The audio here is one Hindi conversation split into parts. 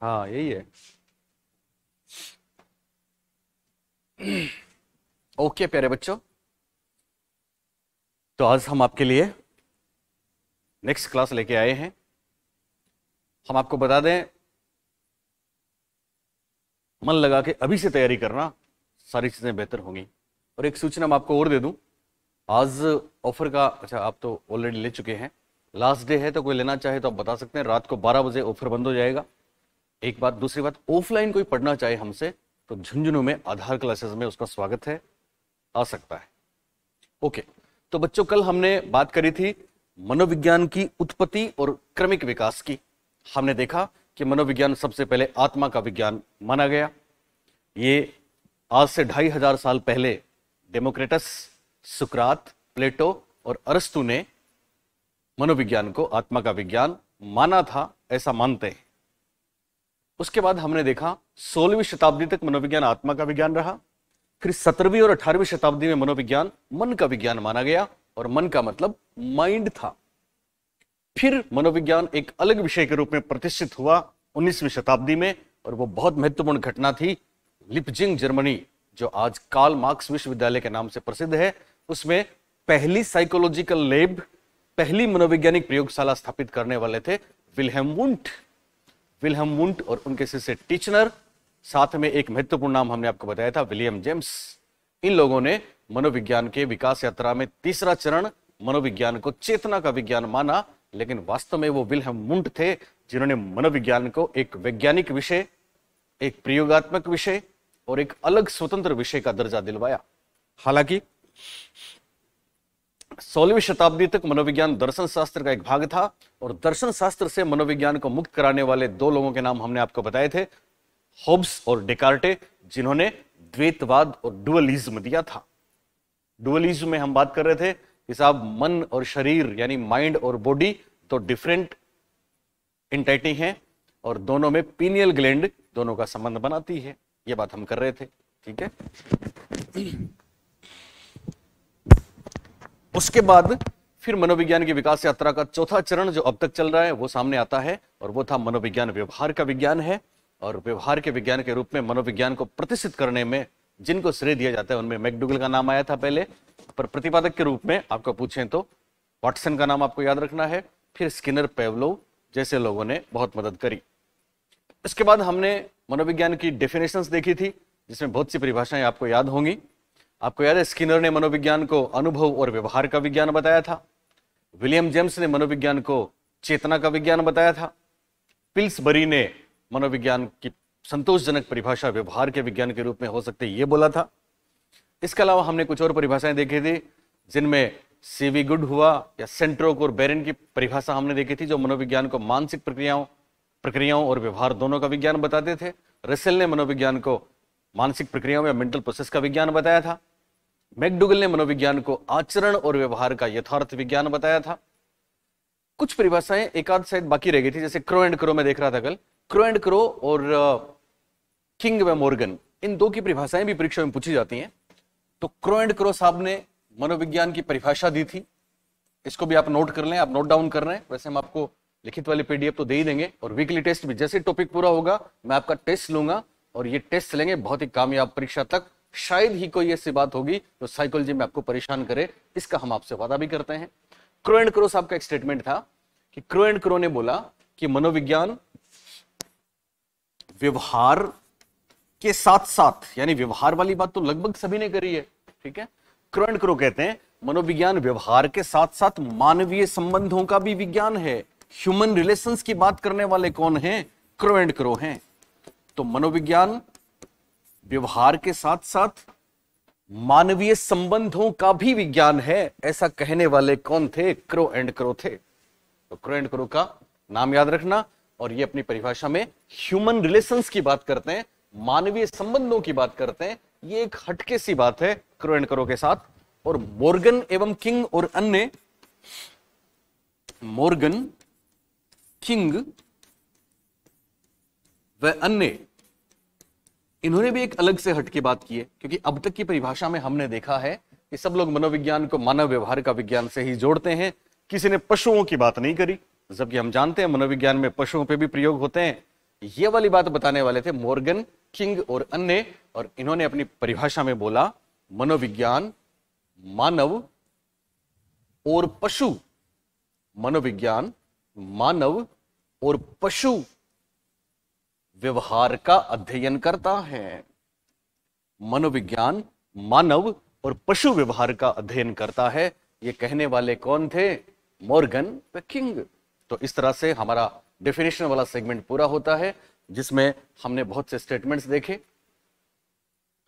हाँ यही है। ओके प्यारे बच्चों, तो आज हम आपके लिए नेक्स्ट क्लास लेके आए हैं। हम आपको बता दें, मन लगा के अभी से तैयारी करना, सारी चीजें बेहतर होंगी। और एक सूचना मैं आपको और दे दूं, आज ऑफर का, अच्छा आप तो ऑलरेडी ले चुके हैं, लास्ट डे है, तो कोई लेना चाहे तो आप बता सकते हैं। रात को 12 बजे ऑफर बंद हो जाएगा। एक बात, दूसरी बात, ऑफलाइन कोई पढ़ना चाहे हमसे तो झुंझुनू में आधार क्लासेस में उसका स्वागत है, आ सकता है। ओके, तो बच्चों कल हमने बात करी थी मनोविज्ञान की उत्पत्ति और क्रमिक विकास की। हमने देखा कि मनोविज्ञान सबसे पहले आत्मा का विज्ञान माना गया। ये आज से 2500 साल पहले डेमोक्रेटस, सुकरात, प्लेटो और अरस्तु ने मनोविज्ञान को आत्मा का विज्ञान माना था, ऐसा मानते हैं। उसके बाद हमने देखा 16वीं शताब्दी तक मनोविज्ञान आत्मा का विज्ञान रहा। फिर 17वीं और 18वीं शताब्दी में मनोविज्ञान मन का विज्ञान माना गया, और मन का मतलब माइंड था। फिर मनोविज्ञान एक अलग विषय के रूप में प्रतिष्ठित हुआ 19वीं शताब्दी में, और वो बहुत महत्वपूर्ण घटना थी। लिपजिंग जर्मनी, जो आज कार्ल मार्क्स विश्वविद्यालय के नाम से प्रसिद्ध है, उसमें पहली साइकोलॉजिकल लैब, पहली मनोवैज्ञानिक प्रयोगशाला स्थापित करने वाले थे विल्हेम वुंट। विल्हेम वुंट और उनके शिष्य टीचनर, साथ में एक महत्वपूर्ण नाम हमने आपको बताया था विलियम जेम्स। इन लोगों ने मनोविज्ञान के विकास यात्रा में तीसरा चरण मनोविज्ञान को चेतना का विज्ञान माना, लेकिन वास्तव में वो विल्हेम वुंट थे जिन्होंने मनोविज्ञान को एक वैज्ञानिक विषय, एक प्रयोगात्मक विषय और एक अलग स्वतंत्र विषय का दर्जा दिलवाया। हालांकि 16वीं शताब्दी तक मनोविज्ञान दर्शन शास्त्र का एक भाग था, और दर्शन शास्त्र से मनोविज्ञान को मुक्त कराने वाले दो लोगों के नाम हमने आपको बताए थे, होब्स और डेकार्टे, जिन्होंने द्वैतवाद और डुअलिज्म दिया था। डुअलिज्म में हम बात कर रहे थे कि साहब मन और शरीर यानी माइंड और बॉडी तो डिफरेंट एंटिटी हैं, और दोनों में पीनियल ग्लैंड दोनों का संबंध बनाती है। ये बात हम कर रहे थे, ठीक है। उसके बाद फिर मनोविज्ञान की विकास यात्रा का चौथा चरण जो अब तक चल रहा है वो सामने आता है, और वो था मनोविज्ञान व्यवहार का विज्ञान है। और व्यवहार के विज्ञान के रूप में मनोविज्ञान को प्रतिष्ठित करने में जिनको श्रेय दिया जाता है उनमें मैकडूगल का नाम आया था पहले, पर प्रतिपादक के रूप में आपको पूछें तो वाटसन का नाम आपको याद रखना है। फिर स्किनर, पेवलोव जैसे लोगों ने बहुत मदद करी। इसके बाद हमने मनोविज्ञान की डेफिनेशंस देखी थी, जिसमें बहुत सी परिभाषाएं आपको याद होंगी। आपको याद है स्किनर ने मनोविज्ञान को अनुभव और व्यवहार का विज्ञान बताया था। विलियम जेम्स ने मनोविज्ञान को चेतना का विज्ञान बताया था। पिल्सबरी ने मनोविज्ञान की संतोषजनक परिभाषा व्यवहार के विज्ञान के रूप में हो सकते ये बोला था। इसके अलावा हमने कुछ और परिभाषाएं देखी थी, जिनमें सीवी गुड हुआ या सेंट्रोक और बेरेन की परिभाषा हमने देखी थी, जो मनोविज्ञान को मानसिक प्रक्रियाओं और व्यवहार दोनों का विज्ञान बताते थे। रसेल ने मनोविज्ञान को मानसिक प्रक्रियाओं या मेंटल प्रोसेस का विज्ञान बताया था। मैकडूगल ने मनोविज्ञान को आचरण और व्यवहार का यथार्थ विज्ञान बताया था। कुछ परिभाषाएं एक आध शायद बाकी रह गई थी, जैसे क्रो एंड क्रो में देख रहा था कल, क्रो एंड क्रो और किंग व मॉर्गन, इन दो की परिभाषाएं भी परीक्षा में पूछी जाती हैं। तो क्रो एंड क्रो साहब ने मनोविज्ञान की परिभाषा दी थी, इसको भी आप नोट कर लें, आप नोट डाउन कर रहे हैं। वैसे हम आपको लिखित वाली पीडीएफ तो दे ही देंगे, और वीकली टेस्ट भी, जैसे टॉपिक पूरा होगा मैं आपका टेस्ट लूंगा, और ये टेस्ट लेंगे बहुत ही कामयाब परीक्षा तक। शायद ही कोई ऐसी बात होगी जो साइकोलॉजी में आपको परेशान करे, इसका हम आपसे वादा भी करते हैं। क्रो एंड क्रो साहब का एक स्टेटमेंट था कि क्रो एंड क्रो ने बोला कि मनोविज्ञान व्यवहार के साथ साथ, यानी व्यवहार वाली बात तो लगभग सभी ने करी है, ठीक है। क्रो एंड क्रो कहते हैं मनोविज्ञान व्यवहार के साथ साथ मानवीय संबंधों का भी विज्ञान है। ह्यूमन रिलेशंस की बात करने वाले कौन हैं? क्रो एंड क्रो हैं। तो मनोविज्ञान व्यवहार के साथ साथ मानवीय संबंधों का भी विज्ञान है, ऐसा कहने वाले कौन थे? क्रो एंड क्रो थे। तो क्रो एंड क्रो का नाम याद रखना, और ये अपनी परिभाषा में ह्यूमन रिलेशंस की बात करते हैं, मानवीय संबंधों की बात करते हैं। ये एक हटके सी बात है क्रो एंड क्रो के साथ। और मॉर्गन एवं किंग और अन्य, मॉर्गन, किंग व अन्य, इन्होंने भी एक अलग से हटके बात की है, क्योंकि अब तक की परिभाषा में हमने देखा है कि सब लोग मनोविज्ञान को मानव व्यवहार का विज्ञान से ही जोड़ते हैं। किसी ने पशुओं की बात नहीं करी, जबकि हम जानते हैं मनोविज्ञान में पशुओं पे भी प्रयोग होते हैं। ये वाली बात बताने वाले थे मॉर्गन, किंग और अन्य, और इन्होंने अपनी परिभाषा में बोला मनोविज्ञान मानव और पशु, मनोविज्ञान मानव और पशु व्यवहार का अध्ययन करता है। मनोविज्ञान मानव और पशु व्यवहार का अध्ययन करता है। ये कहने वाले कौन थे? मॉर्गन व किंग। तो इस तरह से हमारा डेफिनेशन वाला सेगमेंट पूरा होता है, जिसमें हमने बहुत से स्टेटमेंट्स देखे।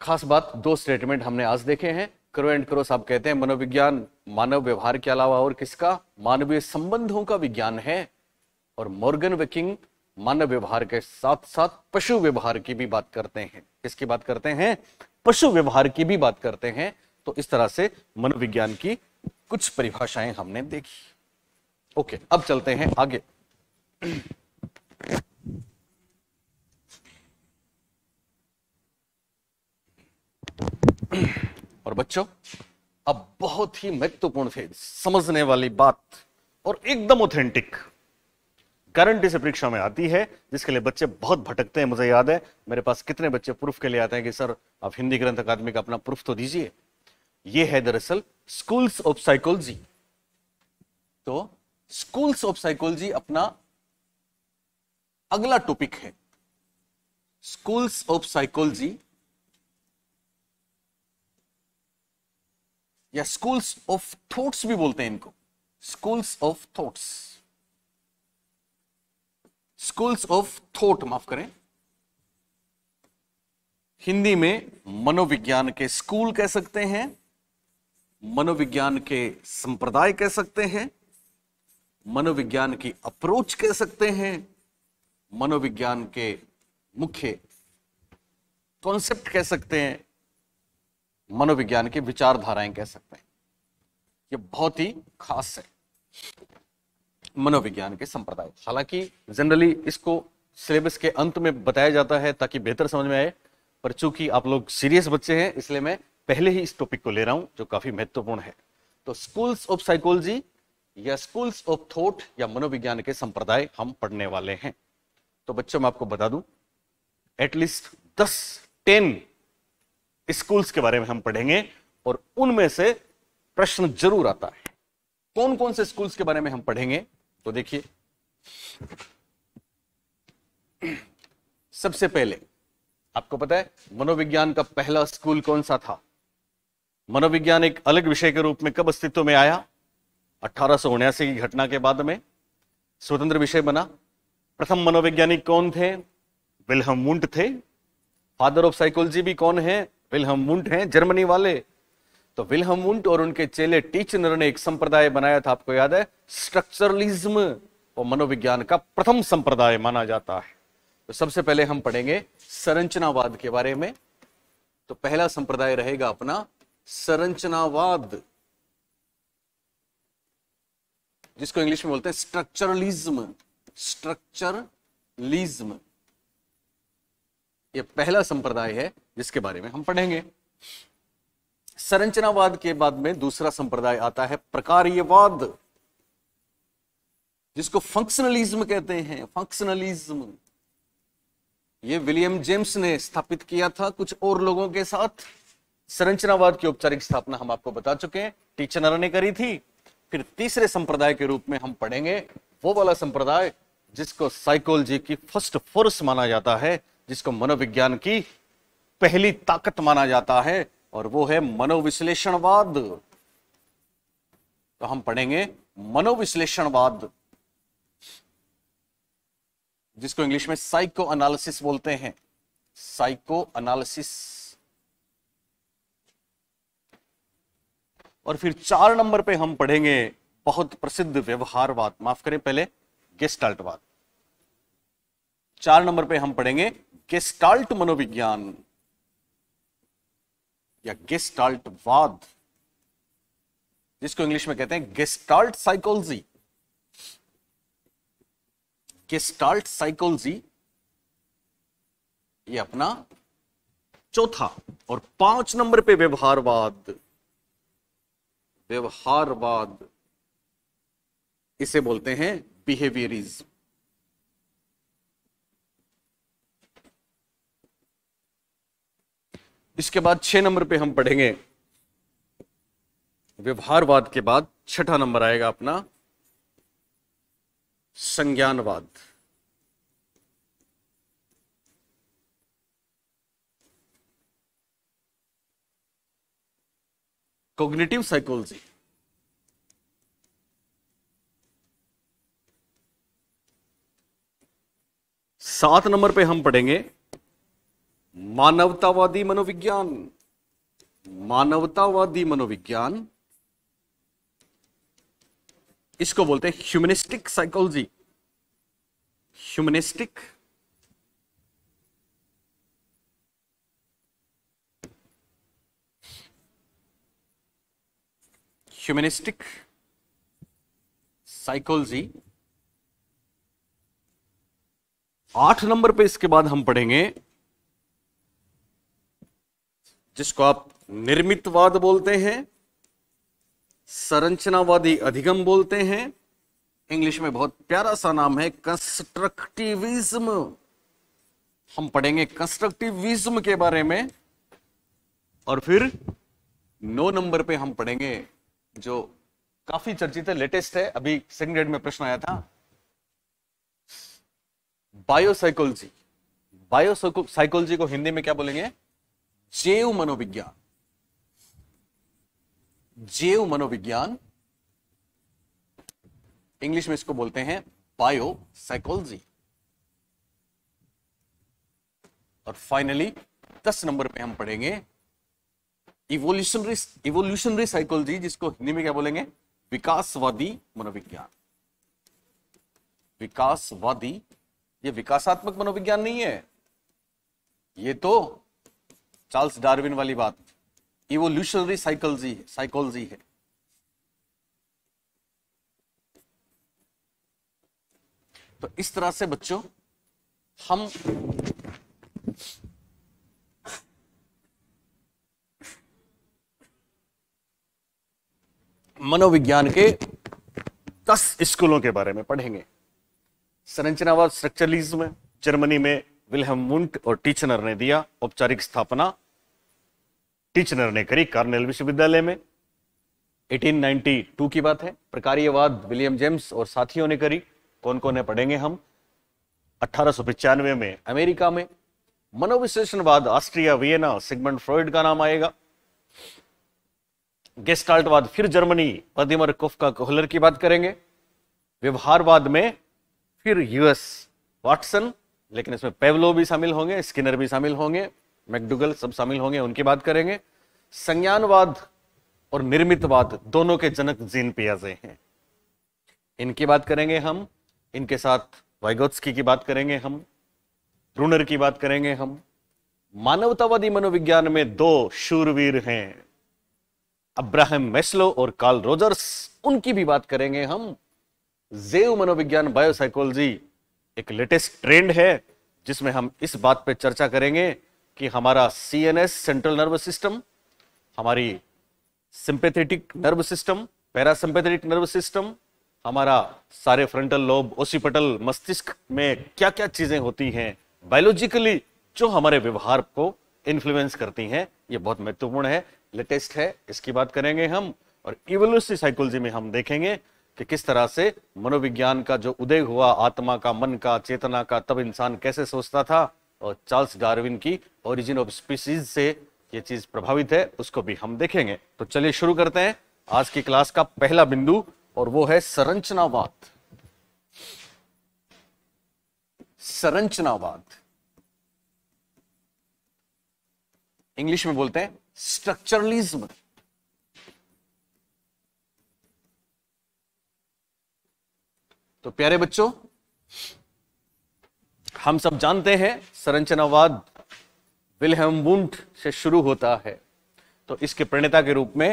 खास बात, 2 स्टेटमेंट हमने आज देखे हैं। करो एंड करो साहब कहते हैं मनोविज्ञान मानव व्यवहार के अलावा और किसका? मानवीय संबंधों का विज्ञान है। और मॉर्गन व किंग मानव व्यवहार के साथ साथ पशु व्यवहार की भी बात करते हैं। किसकी बात करते हैं? पशु व्यवहार की भी बात करते हैं। तो इस तरह से मनोविज्ञान की कुछ परिभाषाएं हमने देखी। ओके, अब चलते हैं आगे। और बच्चों, अब बहुत ही महत्वपूर्ण थे समझने वाली बात और एकदम ऑथेंटिक, करंट से परीक्षा में आती है, जिसके लिए बच्चे बहुत भटकते हैं। मुझे याद है मेरे पास कितने बच्चे प्रूफ के लिए आते हैं कि सर आप हिंदी ग्रंथ अकादमी का अपना प्रूफ तो दीजिए। ये है दरअसल स्कूल्स ऑफ साइकोलॉजी। तो स्कूल्स ऑफ साइकोलॉजी अपना अगला टॉपिक है। स्कूल्स ऑफ साइकोलॉजी या स्कूल्स ऑफ थॉट्स भी बोलते हैं इनको, schools of thoughts, schools of thought, माफ करें, हिंदी में मनोविज्ञान के स्कूल कह सकते हैं, मनोविज्ञान के संप्रदाय कह सकते हैं, मनोविज्ञान की अप्रोच कह सकते हैं, मनोविज्ञान के मुख्य कॉन्सेप्ट कह सकते हैं, मनोविज्ञान की विचारधाराएं कह सकते हैं। ये बहुत ही खास है मनोविज्ञान के संप्रदाय। हालांकि जनरली इसको सिलेबस के अंत में बताया जाता है ताकि बेहतर समझ में आए, पर चूंकि आप लोग सीरियस बच्चे हैं इसलिए मैं पहले ही इस टॉपिक को ले रहा हूं जो काफी महत्वपूर्ण है। तो स्कूल्स ऑफ साइकोलॉजी या स्कूल्स ऑफ थॉट या मनोविज्ञान के संप्रदाय हम पढ़ने वाले हैं। तो बच्चों मैं आपको बता दूं, एटलीस्ट 10 स्कूल्स के बारे में हम पढ़ेंगे और उनमें से प्रश्न जरूर आता है। कौन कौन से स्कूल्स के बारे में हम पढ़ेंगे? तो देखिए, सबसे पहले आपको पता है मनोविज्ञान का पहला स्कूल कौन सा था? मनोविज्ञान एक अलग विषय के रूप में कब अस्तित्व में आया? 1879 की घटना के बाद में स्वतंत्र विषय बना। प्रथम मनोवैज्ञानिक कौन थे? विल्हेम वुंट थे। फादर ऑफ साइकोलॉजी भी कौन है? विल्हेम वुंट हैं, जर्मनी वाले। तो विल्हेम वुंट और उनके चेले टीचनर ने एक संप्रदाय बनाया था, आपको याद है, स्ट्रक्चरलिज्म, और मनोविज्ञान का प्रथम संप्रदाय माना जाता है। तो सबसे पहले हम पढ़ेंगे संरचनावाद के बारे में। तो पहला संप्रदाय रहेगा अपना संरचनावाद, जिसको इंग्लिश में बोलते हैं स्ट्रक्चरलिज्म। स्ट्रक्चरलिज्म ये पहला संप्रदाय है जिसके बारे में हम पढ़ेंगे। संरचनावाद के बाद में दूसरा संप्रदाय आता है प्रकार्यवाद, जिसको फंक्शनलिज्म कहते हैं। फंक्शनलिज्म ये विलियम जेम्स ने स्थापित किया था कुछ और लोगों के साथ। संरचनावाद की औपचारिक स्थापना हम आपको बता चुके हैं, टीचनर ने करी थी। फिर तीसरे संप्रदाय के रूप में हम पढ़ेंगे वो वाला संप्रदाय जिसको साइकोलॉजी की फर्स्ट फोर्स माना जाता है, जिसको मनोविज्ञान की पहली ताकत माना जाता है, और वो है मनोविश्लेषणवाद। तो हम पढ़ेंगे मनोविश्लेषणवाद, जिसको इंग्लिश में साइको एनालिसिस बोलते हैं। Psycho analysis. और फिर 4 नंबर पे हम पढ़ेंगे बहुत प्रसिद्ध व्यवहारवाद, माफ करें पहले गेस्टाल्टवाद। 4 नंबर पे हम पढ़ेंगे गेस्टाल्ट मनोविज्ञान या गेस्टाल्टवाद, जिसको इंग्लिश में कहते हैं गेस्टाल्ट साइकोलॉजी। गेस्टाल्ट साइकोलॉजी ये अपना चौथा। और 5 नंबर पे व्यवहारवाद। व्यवहारवाद इसे बोलते हैं बिहेवियरिज्म। इसके बाद 6 नंबर पे हम पढ़ेंगे, व्यवहारवाद के बाद छठा नंबर आएगा अपना संज्ञानवाद। Cognitive psychology. सात नंबर पे हम पढ़ेंगे मानवतावादी मनोविज्ञान। मानवतावादी मनोविज्ञान, इसको बोलते हैं humanistic psychology. Humanistic humanistic psychology. 8 number पे इसके बाद हम पढ़ेंगे जिसको आप निर्मितवाद बोलते हैं, संरचनावादी अधिगम बोलते हैं, इंग्लिश में बहुत प्यारा सा नाम है कंस्ट्रक्टिविज्म। हम पढ़ेंगे कंस्ट्रक्टिविज्म के बारे में। और फिर 9 नंबर पे हम पढ़ेंगे जो काफी चर्चित है, लेटेस्ट है, अभी सेकंड ग्रेड में प्रश्न आया था, बायोसाइकोलॉजी। बायोसाइकोलॉजी को हिंदी में क्या बोलेंगे? जैव मनोविज्ञान। जैव मनोविज्ञान, इंग्लिश में इसको बोलते हैं बायोसाइकोलॉजी। और फाइनली 10 नंबर पे हम पढ़ेंगे इवोल्यूशनरी साइकोलॉजी, जिसको हिंदी में क्या बोलेंगे? विकासवादी मनोविज्ञान। विकासवादी, ये विकासात्मक मनोविज्ञान नहीं है, ये तो चार्ल्स डार्विन वाली बात, इवोल्यूशनरी साइकोलॉजी है। तो इस तरह से बच्चों हम मनोविज्ञान के 10 स्कूलों के बारे में पढ़ेंगे। संरचनावाद, स्ट्रक्चरलिज्म, जर्मनी में विल्हेम वुंट और टीचनर ने दिया। औपचारिक स्थापना टीचनर ने करी कार्नेल विश्वविद्यालय में, 1892 की बात है। प्रकार्यवाद विलियम जेम्स और साथियों ने करी। कौन कौन है पढ़ेंगे हम। 1895 में अमेरिका में। मनोविश्लेषणवाद ऑस्ट्रिया वियना, सिगमंड फ्रॉइड का नाम आएगा। गेस्टाल्टवाद फिर जर्मनी, व्लादिमीर काफ्का कोहलर की बात करेंगे। व्यवहारवाद में फिर यूएस वाटसन, लेकिन इसमें पेवलो भी शामिल होंगे, स्किनर भी शामिल होंगे, मैकडुगल सब शामिल होंगे, उनकी बात करेंगे। संज्ञानवाद और निर्मितवाद दोनों के जनक जीन पियाजे हैं, इनकी बात करेंगे हम। इनके साथ वाइगोत्स्की की बात करेंगे हम, ब्रूनर की बात करेंगे हम। मानवतावादी मनोविज्ञान में 2 शूरवीर हैं, अब्राहम मैस्लो और कार्ल रोजर्स, उनकी भी बात करेंगे हम। जैव मनोविज्ञान, बायोसाइकोलॉजी एक लेटेस्ट ट्रेंड है जिसमें हम इस बात पे चर्चा करेंगे कि हमारा सीएनएस सेंट्रल नर्वस सिस्टम, हमारी sympathetic nerve system, parasympathetic nerve system, हमारा सारे फ्रंटल लोब, ओसिपिटल मस्तिष्क में क्या क्या चीजें होती हैं बायोलॉजिकली जो हमारे व्यवहार को इन्फ्लुएंस करती हैं, ये बहुत महत्वपूर्ण है, लेटेस्ट है, इसकी बात करेंगे हम। और इवोल्यूशनरी साइकोलॉजी में हम देखेंगे कि किस तरह से मनोविज्ञान का जो उदय हुआ, आत्मा का, मन का, चेतना का, तब इंसान कैसे सोचता था, और चार्ल्स डार्विन की ओरिजिन ऑफ स्पीसीज से ये चीज प्रभावित है, उसको भी हम देखेंगे। तो चलिए शुरू करते हैं आज की क्लास का पहला बिंदु, और वो है संरचनावाद। संरचनावाद इंग्लिश में बोलते हैं स्ट्रक्चरलिज्म। तो प्यारे बच्चों, हम सब जानते हैं संरचनावाद विल्हेम वुंट से शुरू होता है। तो इसके प्रणेता के रूप में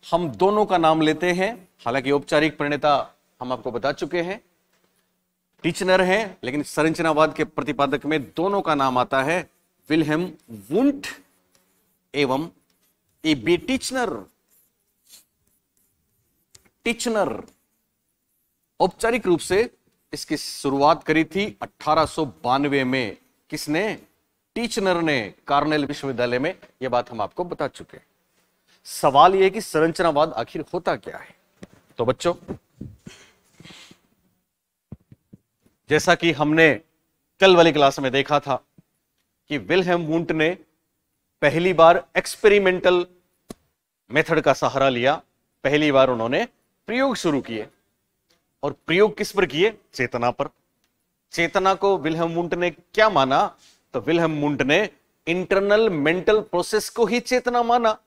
हम दोनों का नाम लेते हैं, हालांकि औपचारिक प्रणेता हम आपको बता चुके हैं, टीचनर हैं, लेकिन संरचनावाद के प्रतिपादक में दोनों का नाम आता है, विल्हेम वुंट एवं ए.बी. टीचनर। टीचनर औपचारिक रूप से इसकी शुरुआत करी थी 1892 में। किसने? टीचनर ने कार्नेल विश्वविद्यालय में, यह बात हम आपको बता चुके हैं। सवाल यह है कि संरचनावाद आखिर होता क्या है। तो बच्चों, जैसा कि हमने कल वाली क्लास में देखा था कि विल्हेम वुंट ने पहली बार एक्सपेरिमेंटल मेथड का सहारा लिया। पहली बार उन्होंने प्रयोग शुरू किए, और प्रयोग किस पर किए? चेतना पर। चेतना को विल्हेम वुंट ने क्या माना? तो विल्हेम वुंट ने इंटरनल मेंटल प्रोसेस को ही चेतना माना।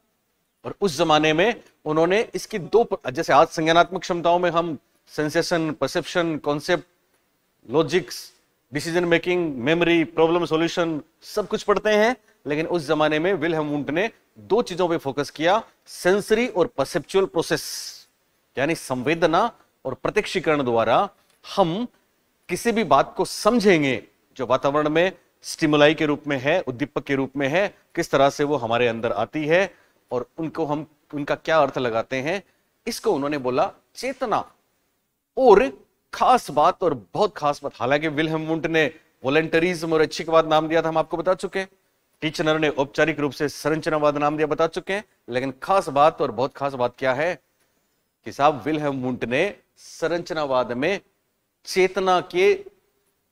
और उस जमाने में उन्होंने इसकी दो, जैसे आज संज्ञानात्मक क्षमताओं में हम sensation, perception, concept, logics, decision making, memory, problem solution सब कुछ पढ़ते हैं, लेकिन उस जमाने में विल्हेम वुंट ने दो चीजों पे फोकस किया, सेंसरी और परसेप्चुअल प्रोसेस, यानी संवेदना और प्रत्यक्षीकरण द्वारा हम किसी भी बात को समझेंगे जो वातावरण में स्टिमुलाई के रूप में है, उद्दीपक के रूप में है, किस तरह से वो हमारे अंदर आती है और उनको हम उनका क्या अर्थ लगाते हैं, इसको उन्होंने बोला चेतना। और खास बात, और बहुत खास बात, हालांकि विल्हेम वुंट ने वॉलंटरिज्म और ऐच्छिकवाद नाम दिया था, हम आपको बता चुके हैं। टीचनर ने औपचारिक रूप से संरचनावाद नाम दिया, बता चुके हैं। लेकिन खास बात, और बहुत खास बात क्या है कि साहब विल्हेम वुंट ने संरचनावाद में चेतना के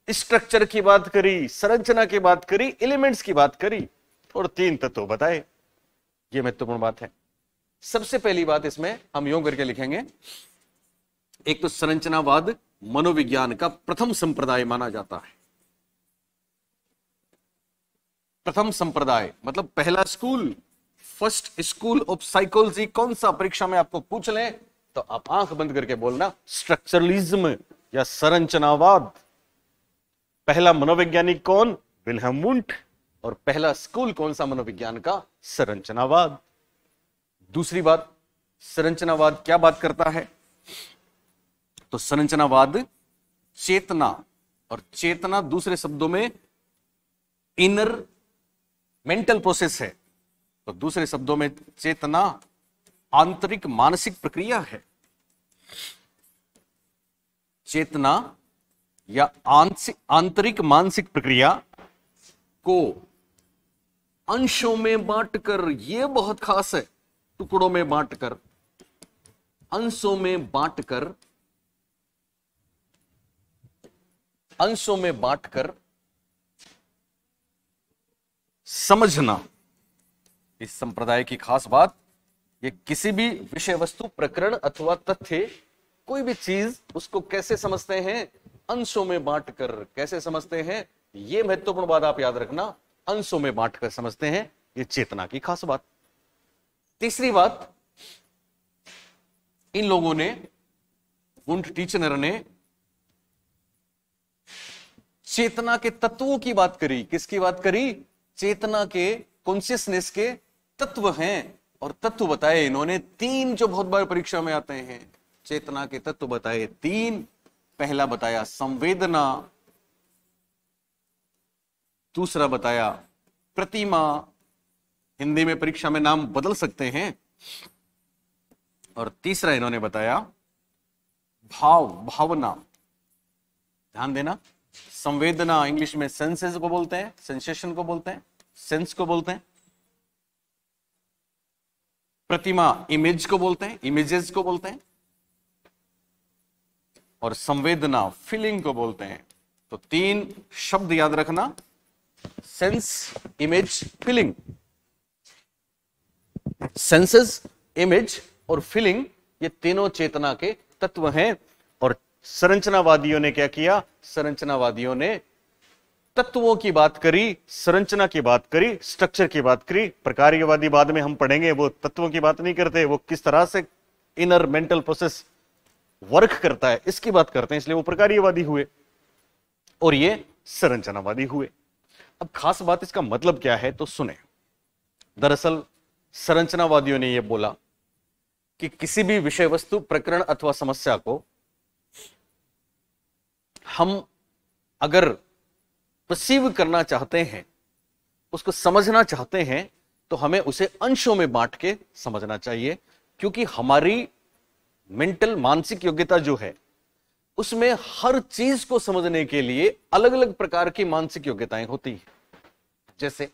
स्ट्रक्चर की बात करी, संरचना की बात करी, एलिमेंट्स की बात करी, और तीन तत्व बताए। यह महत्वपूर्ण बात है। सबसे पहली बात इसमें हम यूं करके लिखेंगे, एक तो संरचनावाद मनोविज्ञान का प्रथम संप्रदाय माना जाता है। प्रथम संप्रदाय मतलब पहला school, first school of psychology. कौन सा परीक्षा में आपको पूछ ले तो आप आंख बंद करके बोलना, स्ट्रक्चरलिज्म या संरचनावाद। पहला मनोवैज्ञानिक कौन? Wilhelm Wundt. और पहला स्कूल कौन सा मनोविज्ञान का? संरचनावाद। दूसरी बात, संरचनावाद क्या बात करता है? तो संरचनावाद चेतना, और चेतना दूसरे शब्दों में इनर मेंटल प्रोसेस है। तो दूसरे शब्दों में चेतना आंतरिक मानसिक प्रक्रिया है। चेतना या आंतरिक मानसिक प्रक्रिया को अंशों में बांटकर, यह बहुत खास है, टुकड़ों में बांटकर, अंशों में बांटकर, अंशों में बांटकर समझना। इस संप्रदाय की खास बात, ये किसी भी विषय वस्तु, प्रकरण अथवा तथ्य, कोई भी चीज, उसको कैसे समझते हैं? अंशों में बांटकर। कैसे समझते हैं? ये महत्वपूर्ण बात आप याद रखना, अंशों में बांटकर समझते हैं। ये चेतना की खास बात। तीसरी बात, इन लोगों ने, वुंट टीचनर ने चेतना के तत्वों की बात करी। किसकी बात करी? चेतना के, कॉन्शियसनेस के तत्व हैं, और तत्व बताए इन्होंने तीन, जो बहुत बार परीक्षा में आते हैं। चेतना के तत्व बताए तीन। पहला बताया संवेदना, दूसरा बताया प्रतिमा, हिंदी में परीक्षा में नाम बदल सकते हैं, और तीसरा इन्होंने बताया भाव, भावना। ध्यान देना, संवेदना इंग्लिश में सेंसेस को बोलते हैं, सेंसेशन को बोलते हैं, सेंस को बोलते हैं। प्रतिमा इमेज को बोलते हैं, इमेजेस को बोलते हैं, और संवेदना फीलिंग को बोलते हैं। तो तीन शब्द याद रखना, sense, image, feeling. Senses, image और फीलिंग, ये तीनों चेतना के तत्व हैं। और संरचनावादियों ने क्या किया? संरचनावादियों ने तत्वों की बात करी, संरचना की बात करी, स्ट्रक्चर की बात करी। प्रकार्यवादी बाद में हम पढ़ेंगे, वो तत्वों की बात नहीं करते, वो किस तरह से इनर मेंटल प्रोसेस वर्क करता है इसकी बात करते हैं, इसलिए वो प्रकार्यवादी हुए और ये संरचनावादी हुए। अब खास बात, इसका मतलब क्या है तो सुने। दरअसल संरचनावादियों ने यह बोला कि किसी भी विषय वस्तु, प्रकरण अथवा समस्या को हम अगर परसीव करना चाहते हैं, उसको समझना चाहते हैं, तो हमें उसे अंशों में बांट के समझना चाहिए, क्योंकि हमारी मेंटल, मानसिक योग्यता जो है उसमें हर चीज को समझने के लिए अलग अलग प्रकार की मानसिक योग्यताएं होती हैं। जैसे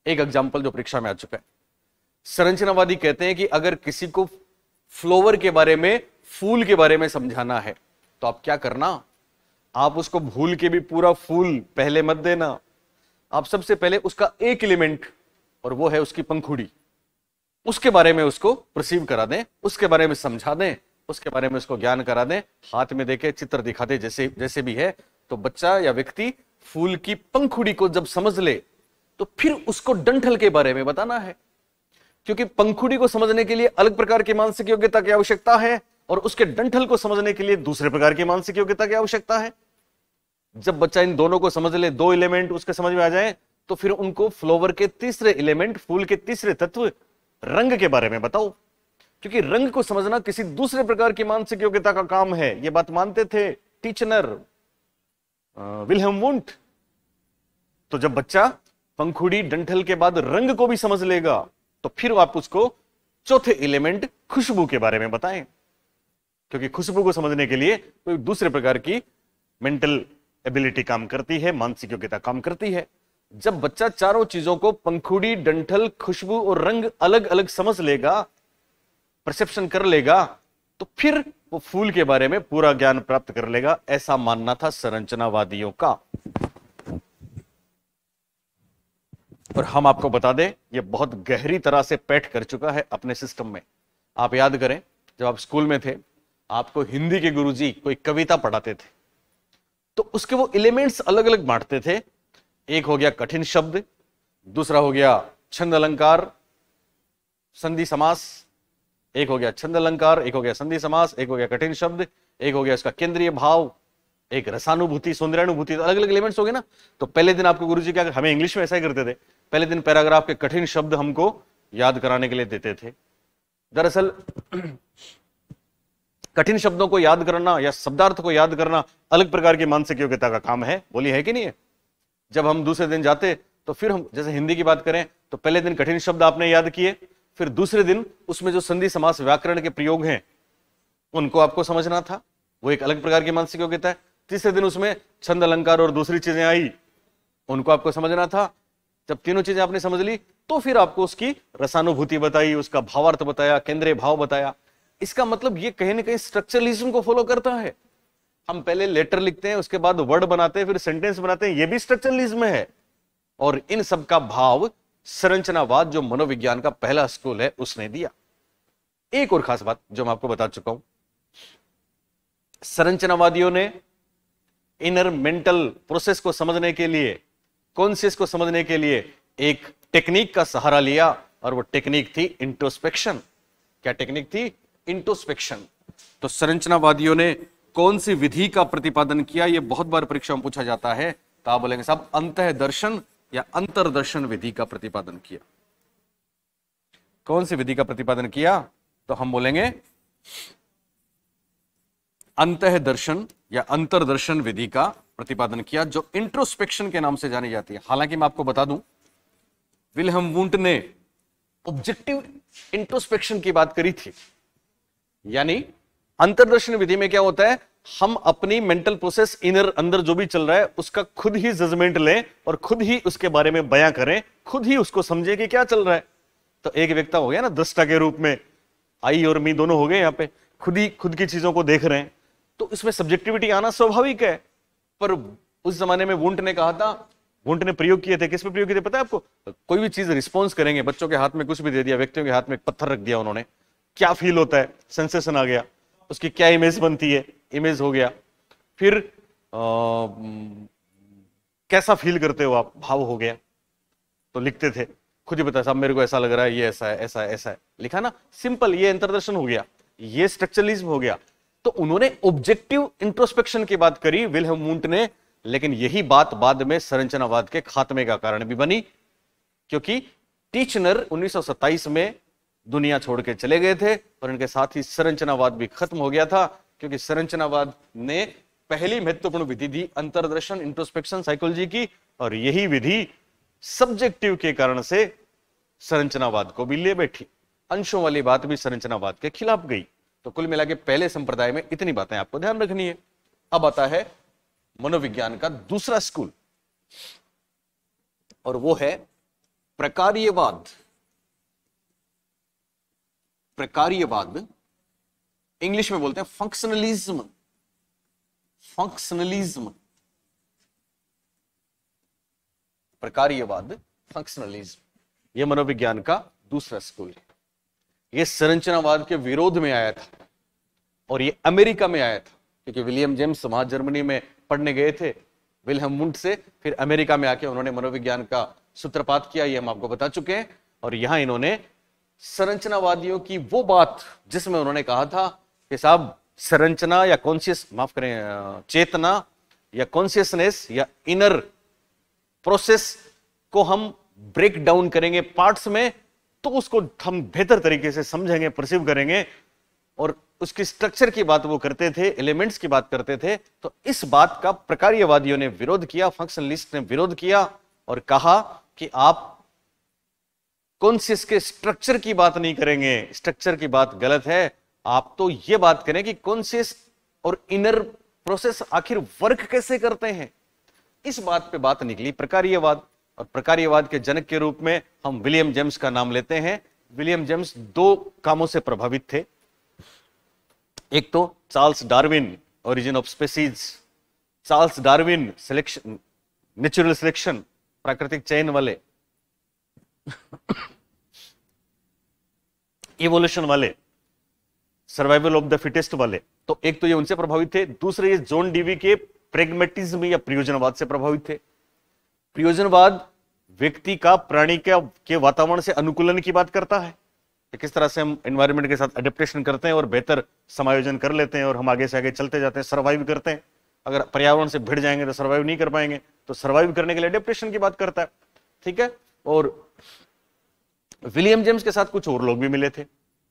एक एग्जाम्पल जो परीक्षा में आ चुका है, संरचनावादी कहते हैं कि अगर किसी को फ्लावर के बारे में, फूल के बारे में समझाना है तो आप क्या करना, आप उसको भूल के भी पूरा फूल पहले मत देना। आप सबसे पहले उसका एक एलिमेंट, और वो है उसकी पंखुड़ी, उसके बारे में उसको परसीव करा दें, उसके बारे में समझा दें, उसके बारे में उसको ज्ञान करा दें, हाथ में देके चित्र दिखा दे जैसे जैसे भी है। तो बच्चा या व्यक्ति फूल की पंखुड़ी को जब समझ ले तो फिर उसको डंठल के बारे में बताना है, क्योंकि पंखुड़ी को समझने के लिए अलग प्रकार की मानसिक योग्यता की आवश्यकता है और उसके डंठल को समझने के लिए दूसरे प्रकार की मानसिक योग्यता की आवश्यकता है। जब बच्चा इन दोनों को समझ ले, दो एलिमेंट उसके समझ में आ जाए, तो फिर उनको फ्लावर के तीसरे एलिमेंट, फूल के तीसरे तत्व रंग के बारे में बताओ, क्योंकि रंग को समझना किसी दूसरे प्रकार की मानसिक योग्यता का काम है। ये बात मानते थे टीचनर, विल्हेम वुंट। तो जब बच्चा पंखुड़ी, डंठल के बाद रंग को भी समझ लेगा तो फिर आप उसको चौथे एलिमेंट खुशबू के बारे में बताएं, क्योंकि खुशबू को समझने के लिए कोई दूसरे प्रकार की मेंटल एबिलिटी काम करती है, मानसिक योग्यता काम करती है। जब बच्चा चारों चीजों को, पंखुड़ी, डंठल, खुशबू और रंग अलग अलग समझ लेगा, परसेप्शन कर लेगा, तो फिर वो फूल के बारे में पूरा ज्ञान प्राप्त कर लेगा। ऐसा मानना था संरचनावादियों का। और हम आपको बता दें, ये बहुत गहरी तरह से पैठ कर चुका है अपने सिस्टम में। आप याद करें, जब आप स्कूल में थे, आपको हिंदी के गुरुजी कोई कविता पढ़ाते थे, तो उसके वो एलिमेंट्स अलग अलग बांटते थे। एक हो गया कठिन शब्द, दूसरा हो गया छंद अलंकार, संधि समास, एक हो गया छंद अलंकार, एक हो गया संधि समास, एक हो गया कठिन शब्द, एक हो गया इसका केंद्रीय भाव, एक रसानुभूति, सौंदर्यानुभूति, अलग अलग एलिमेंट्स हो गए ना। तो पहले दिन आपको गुरुजी क्या, हमें इंग्लिश में ऐसा ही करते थे, पहले दिन पैराग्राफ के कठिन शब्द हमको याद कराने के लिए देते थे। दरअसल कठिन शब्दों को याद करना या शब्दार्थ को याद करना अलग प्रकार की मानसिक योग्यता का काम है, बोलिए है कि नहीं है। जब हम दूसरे दिन जाते तो फिर हम, जैसे हिंदी की बात करें, तो पहले दिन कठिन शब्द आपने याद किए, फिर दूसरे दिन उसमें जो संधि समास व्याकरण के प्रयोग हैं उनको आपको समझना था, वो एक अलग प्रकार की मानसिक योग्यता है। तीसरे दिन उसमें छंद अलंकार और दूसरी चीजें आई, उनको आपको समझना था। जब तीनों चीजें आपने समझ ली तो फिर आपको उसकी रसानुभूति बताई, उसका भावार्थ बताया, केंद्रीय भाव बताया। इसका मतलब ये कहीं ना कहीं स्ट्रक्चरलिज्म को फॉलो करता है। हम पहले लेटर लिखते हैं, उसके बाद वर्ड बनाते हैं, फिर सेंटेंस बनाते हैं, ये भी स्ट्रक्चरलिज्म है। और इन सब का भाव संरचनावाद, जो मनोविज्ञान का पहला स्कूल है, उसने दिया। एक और खास बात जो मैं आपको बता चुका हूं, संरचनावादियों ने इनर मेंटल प्रोसेस को समझने के लिए, कॉन्शियस को समझने के लिए एक टेक्निक का सहारा लिया, और वो टेक्निक थी इंट्रोस्पेक्शन। क्या टेक्निक थी? इंट्रोस्पेक्शन। तो संरचनावादियों ने कौन सी विधि का प्रतिपादन किया? ये बहुत बार परीक्षा में पूछा जाता है, तो आप बोलेंगे साहब अंतः दर्शन या अंतर्दर्शन विधि का प्रतिपादन किया। कौन सी विधि का प्रतिपादन किया? तो हम बोलेंगे अंतः दर्शन या अंतर्दर्शन विधि का प्रतिपादन किया, जो इंट्रोस्पेक्शन के नाम से जानी जाती है। हालांकि मैं आपको बता दूं, विल्हेम वुंट ने ऑब्जेक्टिव इंट्रोस्पेक्शन की बात करी थी। यानी अंतर्दर्शन विधि में क्या होता है, हम अपनी मेंटल प्रोसेस, इनर, अंदर जो भी चल रहा है उसका खुद ही जजमेंट लें और खुद ही उसके बारे में बयां करें, खुद ही उसको समझे कि क्या चल रहा है। तो एक व्यक्ति हो गया ना दृष्टा के रूप में, आई और मी दोनों हो गए, यहां पे खुद ही खुद की चीजों को देख रहे हैं, तो इसमें सब्जेक्टिविटी आना स्वाभाविक है। पर उस जमाने में वुंट ने कहा था, वुंट ने प्रयोग किए थे, किस पे प्रयोग किए थे पता है आपको? कोई भी चीज रिस्पॉन्स करेंगे, बच्चों के हाथ में कुछ भी दे दिया, व्यक्तियों के हाथ में एक पत्थर रख दिया उन्होंने, क्या फील होता है? सेंसेशन आ गया, उसकी क्या इमेज बनती है? इमेज हो गया। फिर कैसा फील करते हो आप? भाव हो गया। तो लिखते थे, खुद ही बताया साहब मेरे को ऐसा लग रहा है, ये ऐसा है, ऐसा है, ऐसा है, लिखा ना, सिंपल। ये अंतर्दर्शन हो गया, ये स्ट्रक्चरलिज्म हो गया। तो उन्होंने ऑब्जेक्टिव इंट्रोस्पेक्शन की बात करी विल्हेम वुंट ने, लेकिन यही बात बाद में संरचनावाद के खात्मे का कारण भी बनी, क्योंकि टीचनर 1927 में दुनिया छोड़ के चले गए थे और इनके साथ ही संरचनावाद भी खत्म हो गया था, क्योंकि संरचनावाद ने पहली महत्वपूर्ण विधि दी अंतर्दर्शन, इंट्रोस्पेक्शन, साइकोलॉजी की, और यही विधि सब्जेक्टिव के कारण से संरचनावाद को भी ले बैठी। अंशों वाली बात भी संरचनावाद के खिलाफ गई। तो कुल मिला के पहले संप्रदाय में इतनी बातें आपको ध्यान रखनी है। अब आता है मनोविज्ञान का दूसरा स्कूल। और वो है प्रकार्यवाद। प्रकार्यवाद इंग्लिश में बोलते हैं फंक्शनलिज्म। फंक्शनलिज्म, प्रकार्यवाद, फंक्शनलिज्म, यह मनोविज्ञान का दूसरा स्कूल है। यह संरचनावाद के विरोध में आया था और यह अमेरिका में आया था, क्योंकि विलियम जेम्स वहां जर्मनी में पढ़ने गए थे विल्हेम वुंड से, फिर अमेरिका में आके उन्होंने मनोविज्ञान का सूत्रपात किया, ये हम आपको बता चुके हैं। और यहां इन्होंने संरचनावादियों की वो बात जिसमें उन्होंने कहा था कि साहब संरचना या कॉन्शियस, माफ करें, चेतना या कॉन्शियसनेस या इनर प्रोसेस को हम ब्रेक डाउन करेंगे पार्ट्स में, तो उसको हम बेहतर तरीके से समझेंगे, परसीव करेंगे। और उसकी स्ट्रक्चर की बात वो करते थे, एलिमेंट्स की बात करते थे। तो इस बात का प्रकार्यवादियों ने विरोध किया, फंक्शनलिस्ट ने विरोध किया और कहा कि आप कॉन्शियस के स्ट्रक्चर की बात नहीं करेंगे, स्ट्रक्चर की बात गलत है, आप तो ये बात करें कि कॉन्शियस और इनर प्रोसेस आखिर वर्क कैसे करते हैं। इस बात पे बात निकली प्रकार्यवाद, और प्रकार्यवाद के जनक के रूप में हम विलियम जेम्स का नाम लेते हैं। विलियम जेम्स दो कामों से प्रभावित थे। एक तो Charles Darwin, origin of species, Charles Darwin selection, natural selection, प्राकृतिक चयन वाले, इवोल्यूशन वाले, सर्वाइवल ऑफ द फिटेस्ट वाले। तो एक तो ये उनसे प्रभावित थे। दूसरे ये जॉन डीवी के प्रेगमेटिज्म या प्रयोजनवाद से प्रभावित थे। प्रयोजनवाद व्यक्ति का प्राणी के वातावरण से अनुकूलन की बात करता है कि किस तरह से हम एनवायरनमेंट के साथ एडेप्टेशन करते हैं और बेहतर समायोजन कर लेते हैं और हम आगे से आगे चलते जाते हैं, सर्वाइव करते हैं। अगर पर्यावरण से भिड़ जाएंगे तो सर्वाइव नहीं कर पाएंगे, तो सर्वाइव करने के लिए एडेप्टेशन की बात करता है। ठीक है। और विलियम जेम्स के साथ कुछ और लोग भी मिले थे।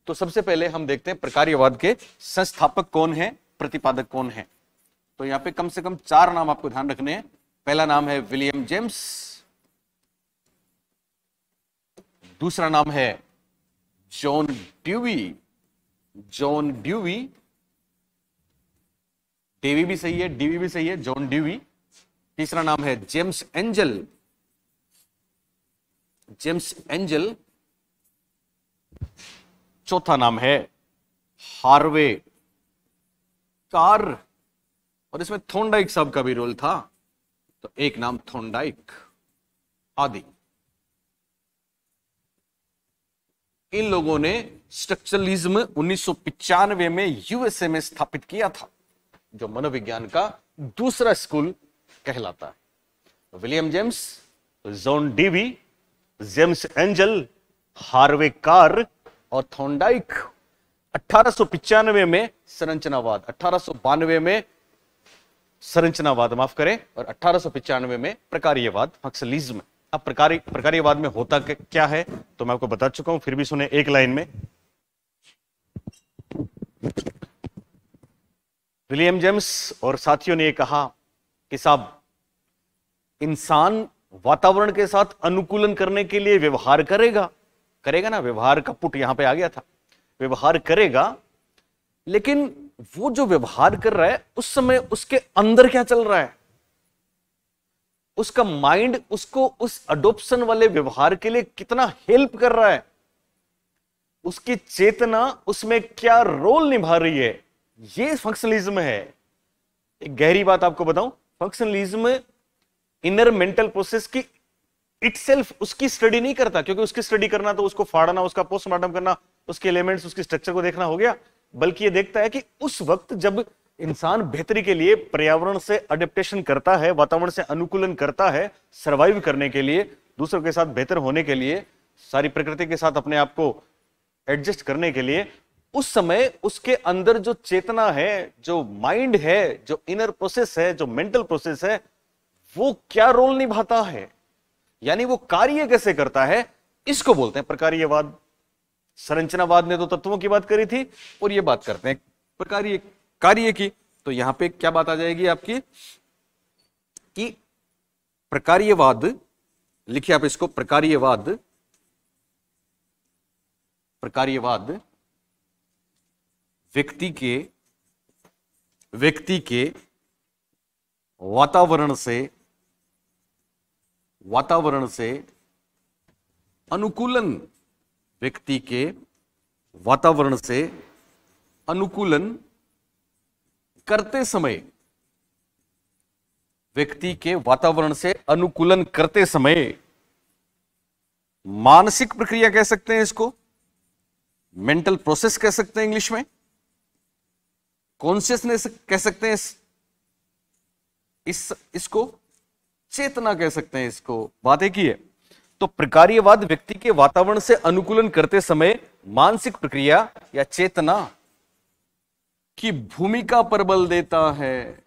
तो सबसे पहले हम देखते हैं प्रकार्यवाद के संस्थापक कौन है, प्रतिपादक कौन है। तो यहां पे कम से कम 4 नाम आपको ध्यान रखने हैं। पहला नाम है विलियम जेम्स, दूसरा नाम है John Dewey, John Dewey, Dewey भी सही है, डीवी भी सही है, जॉन ड्यूवी। तीसरा नाम है जेम्स एंजल, जेम्स एंजल। चौथा नाम है हार्वे कार, और इसमें थॉर्नडाइक साहब का भी रोल था, तो एक नाम थॉर्नडाइक आदि। इन लोगों ने स्ट्रक्चरलिज्म 1995 में यूएसए में स्थापित किया था, जो मनोविज्ञान का दूसरा स्कूल कहलाता है। William James, John Dewey, James angel, Harvey car और थॉर्नडाइक 1895 में संरचनावाद, 1892 में संरचनावाद, माफ करें, और 1895 में प्रकार्यवाद, फंक्शनलिज्म। अब प्रकार्यवाद में होता क्या है तो मैं आपको बता चुका हूं, फिर भी सुने एक लाइन में। विलियम जेम्स और साथियों ने यह कहा कि साहब इंसान वातावरण के साथ अनुकूलन करने के लिए व्यवहार करेगा ना, व्यवहार का पुट यहां पे आ गया था, व्यवहार करेगा, लेकिन वो जो व्यवहार कर रहा है उस समय उसके अंदर क्या चल रहा है, उसका माइंड उसको उस अडॉप्शन वाले व्यवहार के लिए कितना हेल्प कर रहा है, उसकी चेतना उसमें क्या रोल निभा रही है, ये फंक्शनलिज्म है। एक गहरी बात आपको बताऊं, फंक्शनलिज्म इनर मेंटल प्रोसेस की इटसेल्फ उसकी स्टडी नहीं करता, क्योंकि उसकी स्टडी करना तो उसको फाड़ना, उसका पोस्टमार्टम करना, उसके एलिमेंट्स, उसकी स्ट्रक्चर को देखना हो गया। बल्कि ये देखता है कि उस वक्त जब इंसान बेहतरी के लिए पर्यावरण से अडेप्टेशन करता है, वातावरण से अनुकूलन करता है, सर्वाइव करने के लिए, दूसरों के साथ बेहतर होने के लिए, सारी प्रकृति के साथ अपने आप को एडजस्ट करने के लिए, उस समय उसके अंदर जो चेतना है, जो माइंड है, जो इनर प्रोसेस है, जो मेंटल प्रोसेस है, वो क्या रोल निभाता है, यानी वो कार्य कैसे करता है, इसको बोलते हैं प्रकार्यवाद। संरचनावाद ने तो तत्वों की बात करी थी और ये बात करते हैं कार्य की। तो यहां पे क्या बात आ जाएगी आपकी कि प्रकार्यवाद, लिखिए आप इसको, प्रकार्यवाद, प्रकार्यवाद व्यक्ति के वातावरण से वातावरण से अनुकूलन, व्यक्ति के वातावरण से अनुकूलन करते समय, व्यक्ति के वातावरण से अनुकूलन करते समय मानसिक प्रक्रिया कह सकते हैं इसको, मेंटल प्रोसेस कह सकते हैं इंग्लिश में, कॉन्शियसनेस कह सकते हैं इसको चेतना कह सकते हैं इसको। बात एक ही है। तो प्रकार्यवाद व्यक्ति के वातावरण से अनुकूलन करते समय मानसिक प्रक्रिया या चेतना की भूमिका पर बल देता है,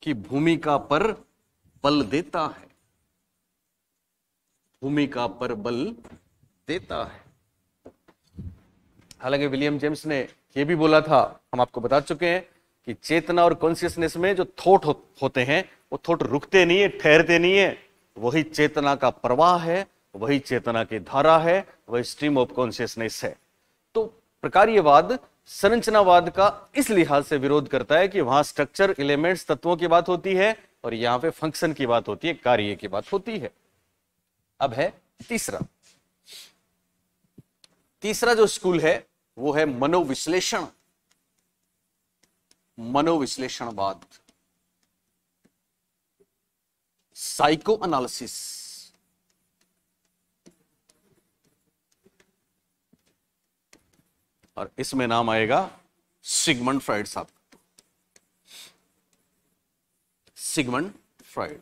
कि भूमिका पर बल देता है, भूमिका पर बल देता है। हालांकि विलियम जेम्स ने यह भी बोला था, हम आपको बता चुके हैं कि चेतना और कॉन्शियसनेस में जो थॉट होते हैं वो थॉट रुकते नहीं है, ठहरते नहीं है, वही चेतना का प्रवाह है, वही चेतना की धारा है, वही स्ट्रीम ऑफ कॉन्शियसनेस है। तो प्रकार्यवाद संरचनावाद का इस लिहाज से विरोध करता है कि वहां स्ट्रक्चर, एलिमेंट्स, तत्वों की बात होती है और यहां पे फंक्शन की बात होती है, कार्य की बात होती है। अब है तीसरा जो स्कूल है वो है मनोविश्लेषण, मनोविश्लेषणवाद, साइको एनालिसिस। और इसमें नाम आएगा सिगमंड फ्राइड साहब, सिगमंड फ्राइड।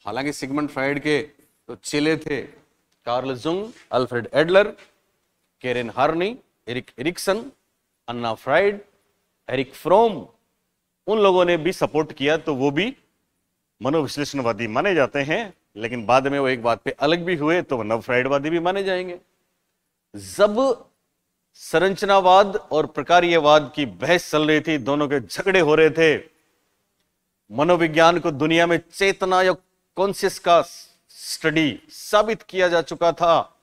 हालांकि सिगमंड फ्राइड के तो चेले थे Carl Jung, Alfred Adler, Karen Horney, Erik Erikson, Anna Freud, Erich Fromm, उन लोगों ने भी सपोर्ट किया, तो वो भी मनोविश्लेषणवादी माने जाते हैं। लेकिन बाद में वो एक बात पे अलग भी हुए, तो वो नव फ्राइडवादी भी माने जाएंगे। जब संरचनावाद और प्रकार्यवाद की बहस चल रही थी, दोनों के झगड़े हो रहे थे, मनोविज्ञान को दुनिया में चेतना या कॉन्शियस का स्टडी साबित किया जा चुका था,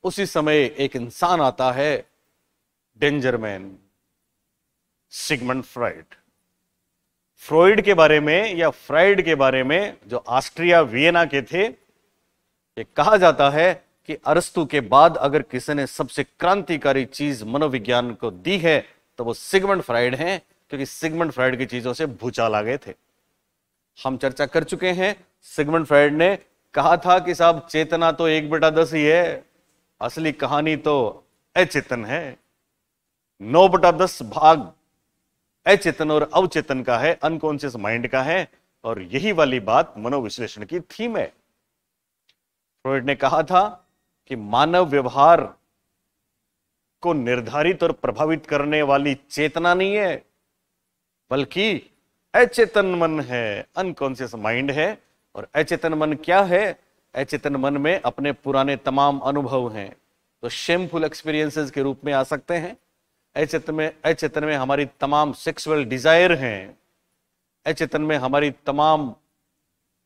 उसी समय एक इंसान आता है, danger man, Sigmund Freud. Freud के बारे में या फ्राइड के बारे में, जो ऑस्ट्रिया वियना के थे, ये कहा जाता है कि अरस्तु के बाद अगर किसी ने सबसे क्रांतिकारी चीज मनोविज्ञान को दी है तो वो सिगमंड फ्राइड हैं, क्योंकि सिगमंड फ्राइड की चीजों से भूचाल आ गए थे। हम चर्चा कर चुके हैं, सिगमंड फ्राइड ने कहा था कि साहब चेतना तो 1/10 ही है, असली कहानी तो अचेतन है। 9/10 भाग अचेतन और अवचेतन का है, अनकॉन्शियस माइंड का है। और यही वाली बात मनोविश्लेषण की थीम है। फ्रॉइड ने कहा था कि मानव व्यवहार को निर्धारित और प्रभावित करने वाली चेतना नहीं है, बल्कि अचेतन मन है, अनकॉन्शियस माइंड है। और अचेतन मन क्या है? अचेतन मन में अपने पुराने तमाम अनुभव हैं, तो शेमफुल एक्सपीरियंसेस के रूप में आ सकते हैं। अचेतन में हमारी तमाम सेक्सुअल डिजायर हैं, अचेतन में हमारी तमाम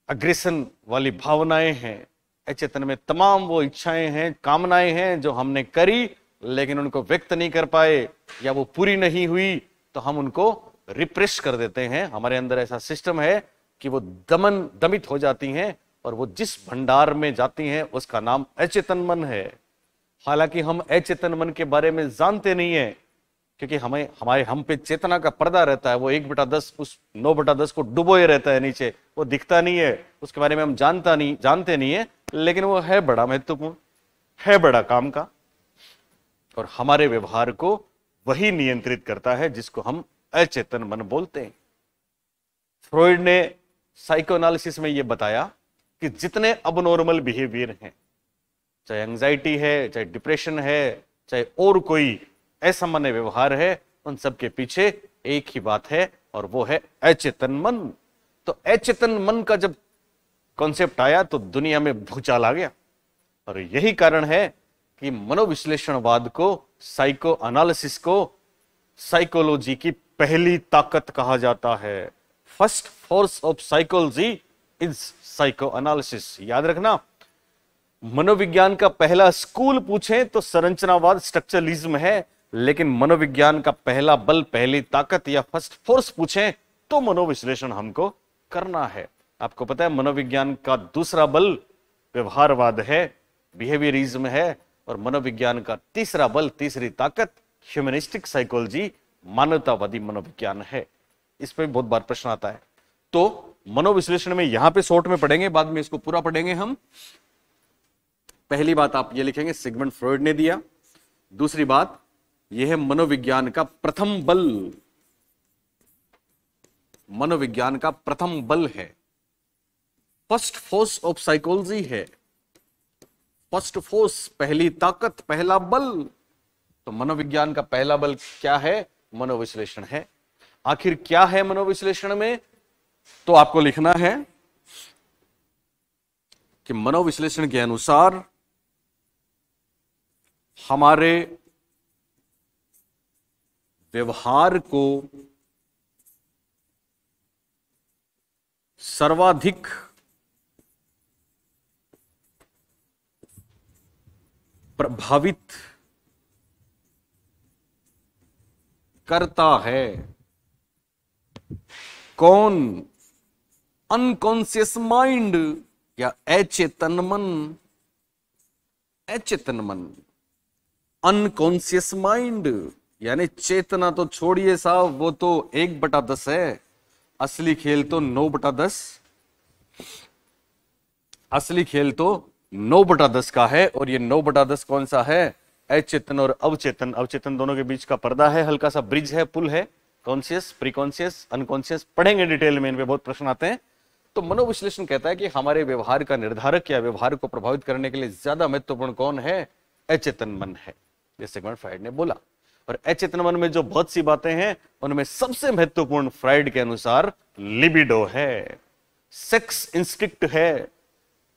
अग्रेशन वाली भावनाएं हैं, अचेतन में तमाम वो इच्छाएं हैं, कामनाएं हैं जो हमने करी लेकिन उनको व्यक्त नहीं कर पाए या वो पूरी नहीं हुई, तो हम उनको रिप्रेस कर देते हैं। हमारे अंदर ऐसा सिस्टम है कि वो दमित हो जाती हैं और वो जिस भंडार में जाती हैं उसका नाम अचेतन मन है। हालांकि हम अचेतन मन के बारे में जानते नहीं है, क्योंकि हम पे चेतना का पर्दा रहता है, वो 1/10 उस 9/10 को डुबोए रहता है नीचे, वो दिखता नहीं है, उसके बारे में हम जानते नहीं है, लेकिन वो है बड़ा महत्वपूर्ण, है बड़ा काम का। और हमारे व्यवहार को वही नियंत्रित करता है जिसको हम अचेतन मन बोलते हैं। फ्रॉइड ने साइको एनालिसिस में यह बताया कि जितने अबनॉर्मल बिहेवियर हैं, चाहे एंजाइटी है, चाहे डिप्रेशन है, चाहे और कोई असामान्य व्यवहार है, उन सब के पीछे एक ही बात है और वो है अचेतन मन। तो अचेतन मन का जब कॉन्सेप्ट आया तो दुनिया में भूचाल आ गया। और यही कारण है कि मनोविश्लेषणवाद को, साइको एनालिसिस को साइकोलॉजी की पहली ताकत कहा जाता है। First force of psychology is psycho analysis. याद रखना, मनोविज्ञान का पहला स्कूल पूछें तो संरचनावाद, स्ट्रक्चरलिज्म है, लेकिन मनोविज्ञान का पहला बल, पहली ताकत या फर्स्ट फोर्स पूछें तो मनोविश्लेषण हमको करना है। आपको पता है मनोविज्ञान का दूसरा बल व्यवहारवाद है, बिहेवियरिज्म है, और मनोविज्ञान का तीसरा बल, तीसरी ताकत ह्यूमनिस्टिक साइकोलॉजी, मानवतावादी मनोविज्ञान है। इस पर बहुत बार प्रश्न आता है। तो मनोविश्लेषण में यहां पे शॉर्ट में पढ़ेंगे, बाद में इसको पूरा पढ़ेंगे हम। पहली बात आप ये लिखेंगे, सिगमंड फ्रॉइड ने दिया। दूसरी बात यह है मनोविज्ञान का प्रथम बल, मनोविज्ञान का प्रथम बल है, फर्स्ट फोर्स ऑफ साइकोलॉजी है, फर्स्ट फोर्स, पहली ताकत, पहला बल। तो मनोविज्ञान का पहला बल क्या है? मनोविश्लेषण है। आखिर क्या है मनोविश्लेषण में? तो आपको लिखना है कि मनोविश्लेषण के अनुसार हमारे व्यवहार को सर्वाधिक प्रभावित करता है कौन? अनकॉन्शियस माइंड या अचेतन मन। अचेतन मन, अनकॉन्शियस माइंड, यानी चेतना तो छोड़िए साहब, वो तो 1/10 है, असली खेल तो 9/10, असली खेल तो 9/10 का है। और ये 9/10 कौन सा है? अचेतन और अवचेतन। अवचेतन दोनों के बीच का पर्दा है, हल्का सा ब्रिज है, पुल है। कॉन्शियस, प्रीकॉन्शियस, अनकॉन्शियस पढ़ेंगे डिटेल में, इन पे बहुत प्रश्न आते हैं। तो मनोविश्लेषण कहता है कि हमारे व्यवहार का निर्धारक या व्यवहार को प्रभावित करने के लिए ज्यादा महत्वपूर्ण कौन है? अचेतन मन है, जैसे सिगमंड फ्राइड ने बोला। और अचेतन मन में जो बहुत सी बातें हैं, उनमें सबसे महत्वपूर्ण फ्राइड के अनुसार लिबिडो है, सेक्स इंस्टिक्ट है,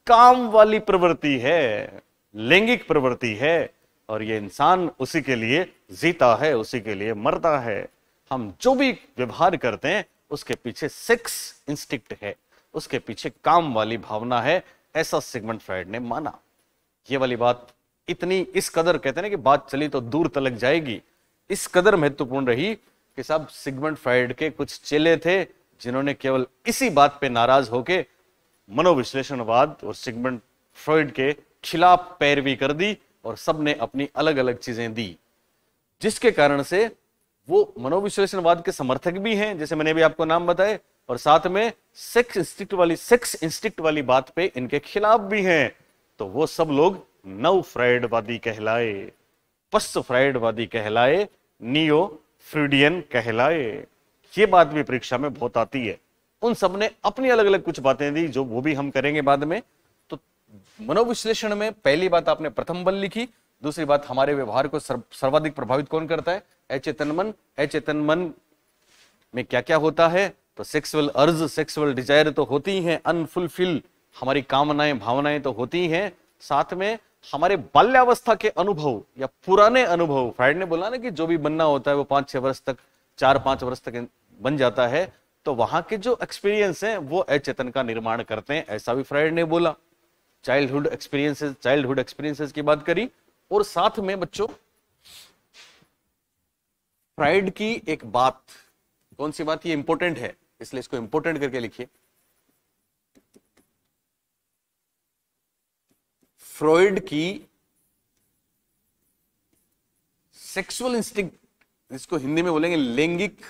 काम वाली प्रवृत्ति है, लैंगिक प्रवृत्ति है, और ये इंसान उसी के लिए जीता है, उसी के लिए मरता है। हम जो भी व्यवहार करते हैं उसके पीछे सेक्स इंस्टिक्ट है, उसके पीछे काम वाली भावना है, ऐसा सिगमंड फ्राइड ने माना। ये वाली बात इतनी, इस कदर, कहते हैं ना कि बात चली तो दूर तलक जाएगी, इस कदर महत्वपूर्ण रही कि साहब सिगमंड फ्राइड के कुछ चेले थे जिन्होंने केवल इसी बात पे नाराज होके मनोविश्लेषणवाद और सिगमंड फ्राइड के खिलाफ पैरवी कर दी, और सबने अपनी अलग अलग चीजें दी, जिसके कारण से वो मनोविश्लेषणवाद के समर्थक भी हैं, जैसे मैंने भी आपको नाम बताए, और साथ में सेक्स इंस्टिक्ट वाली बात पे इनके खिलाफ भी हैं। तो वो सब लोग नव फ्राइडवादी कहलाए, पश्च फ्राइडवादी कहलाए, नियो फ्रीडियन कहलाए। ये बात भी परीक्षा में बहुत आती है। उन सब ने अपनी अलग अलग कुछ बातें दी, जो वो भी हम करेंगे बाद में। तो मनोविश्लेषण में पहली बात आपने प्रथम बल लिखी, दूसरी बात हमारे व्यवहार को सर्वाधिक प्रभावित कौन करता है? अचेतन मन। अचेतन मन में क्या क्या होता है? तो सेक्सुअल अर्ज, सेक्सुअल डिजायर तो होती ही हैं, अनफुलफिल हमारी कामनाएं, भावनाएं तो होती ही हैं, साथ में हमारे बाल्यावस्था के अनुभव या पुराने अनुभव। फ्राइड ने बोला ना कि जो भी बनना होता है वो 5-6 वर्ष तक, 4-5 वर्ष तक बन जाता है। तो वहां के जो एक्सपीरियंस हैं वो अचेतन का निर्माण करते हैं, ऐसा भी फ्राइड ने बोला। चाइल्डहुड एक्सपीरियंसेस की बात करी। और साथ में बच्चों फ्राइड की एक बात, कौन सी बात? ये इंपॉर्टेंट है, इसलिए इसको इंपॉर्टेंट करके लिखिए। फ्रॉइड की सेक्सुअल इंस्टिंक्ट, इसको हिंदी में बोलेंगे लैंगिक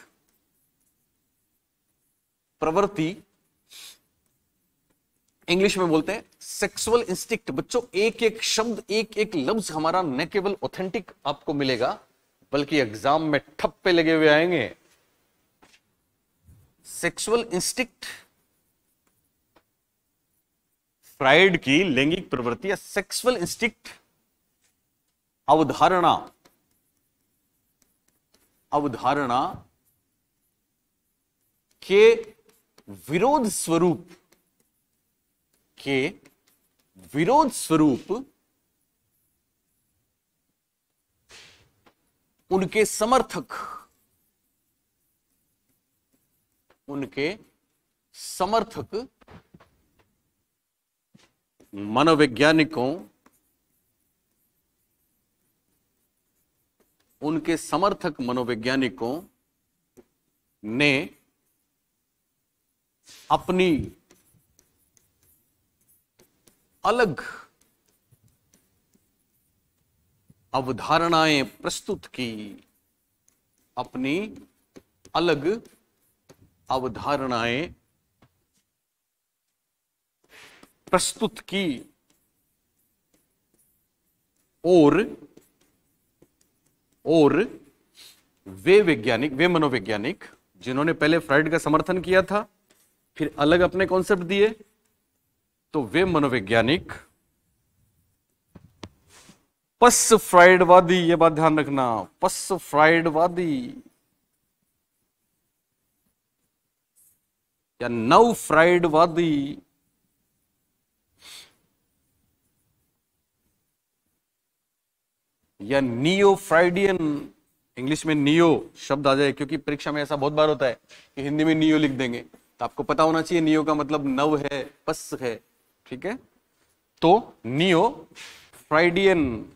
प्रवृत्ति, इंग्लिश में बोलते हैं सेक्सुअल इंस्टिक्ट। बच्चों एक एक शब्द, एक एक लफ्ज हमारा न केवल ऑथेंटिक आपको मिलेगा, बल्कि एग्जाम में ठप्पे लगे हुए आएंगे। सेक्सुअल इंस्टिक्ट, फ्राइड की लैंगिक प्रवृत्ति या सेक्सुअल इंस्टिक्ट अवधारणा के विरोध स्वरूप उनके समर्थक मनोवैज्ञानिकों, उनके समर्थक मनोवैज्ञानिकों ने अपनी अलग अवधारणाएं प्रस्तुत की, अपनी अलग अवधारणाएं प्रस्तुत की, और वे वैज्ञानिक, वे मनोवैज्ञानिक जिन्होंने पहले फ्राइड का समर्थन किया था, फिर अलग अपने कॉन्सेप्ट दिए, तो वे मनोवैज्ञानिक पश्च फ्राइडवादी, ये बात ध्यान रखना, पश्च फ्राइडवादी या नव फ्राइडवादी या नियो फ्राइडियन, इंग्लिश में नियो शब्द आ जाए, क्योंकि परीक्षा में ऐसा बहुत बार होता है कि हिंदी में नियो लिख देंगे, तो आपको पता होना चाहिए नियो का मतलब नव है, पस है, ठीक है। तो नियो फ्राइडियन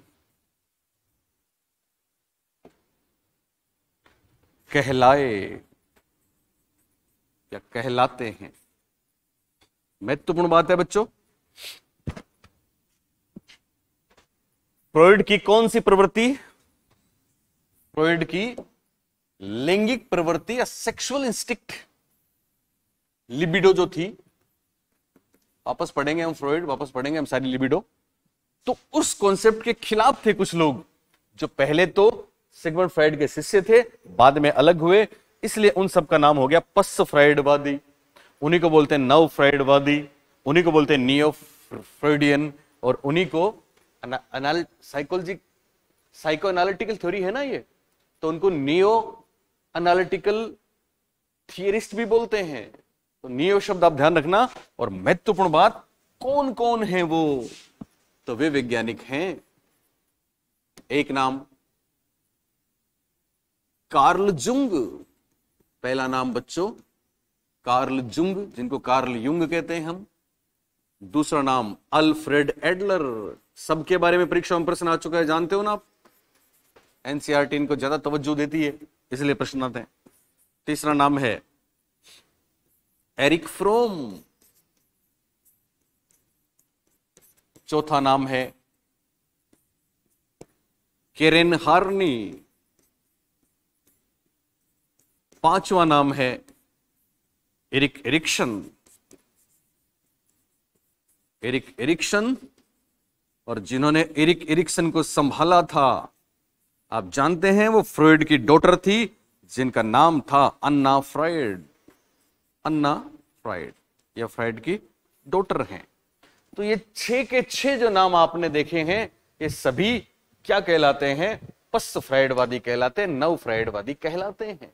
कहलाए या कहलाते हैं। महत्वपूर्ण बात है बच्चों, फ्रॉइड की कौन सी प्रवृत्ति, फ्रॉइड की लैंगिक प्रवृत्ति या सेक्सुअल इंस्टिक्ट, लिबिडो जो थी, वापस पढ़ेंगे हम फ्रॉइड, वापस पढ़ेंगे हम सारी लिबिडो, तो उस कॉन्सेप्ट के खिलाफ थे कुछ लोग, जो पहले तो सिगमंड फ्राइड के शिष्य थे, बाद में अलग हुए, इसलिए उन सब का नाम हो गया पश्च फ्राइडवादी। उन्हीं को बोलते हैं नव फ्राइडवादी, उन्हीं को बोलते हैं नियो फ्राइडियन, और उन्हीं को साइको एनालिटिकल थ्योरी है ना ये, तो उनको नियो एनालिटिकल थियरिस्ट भी बोलते हैं। तो नियो शब्द आप ध्यान रखना। और महत्वपूर्ण बात, कौन कौन है वो, तो वे वैज्ञानिक हैं, एक नाम कार्ल जुंग, पहला नाम बच्चों कार्ल जुंग, जिनको कार्ल युंग कहते हैं हम। दूसरा नाम अल्फ्रेड एडलर, सबके बारे में परीक्षा में प्रश्न आ चुका है, जानते हो ना आप, एनसीईआरटी इनको ज्यादा तवज्जो देती है, इसलिए प्रश्न आते हैं। तीसरा नाम है एरिक फ्रोम, चौथा नाम है केरेन हार्नी, पांचवा नाम है एरिक एरिक्सन, एरिक एरिक्सन, और जिन्होंने एरिक एरिक्सन को संभाला था, आप जानते हैं, वो फ्रॉइड की डॉटर थी, जिनका नाम था अन्ना फ्राइड। अन्ना फ्राइड, ये फ्राइड की डॉटर हैं। तो ये 6 के 6 जो नाम आपने देखे हैं, ये सभी क्या कहलाते हैं, पश्च फ्राइडवादी कहलाते हैं, नव फ्राइडवादी कहलाते हैं।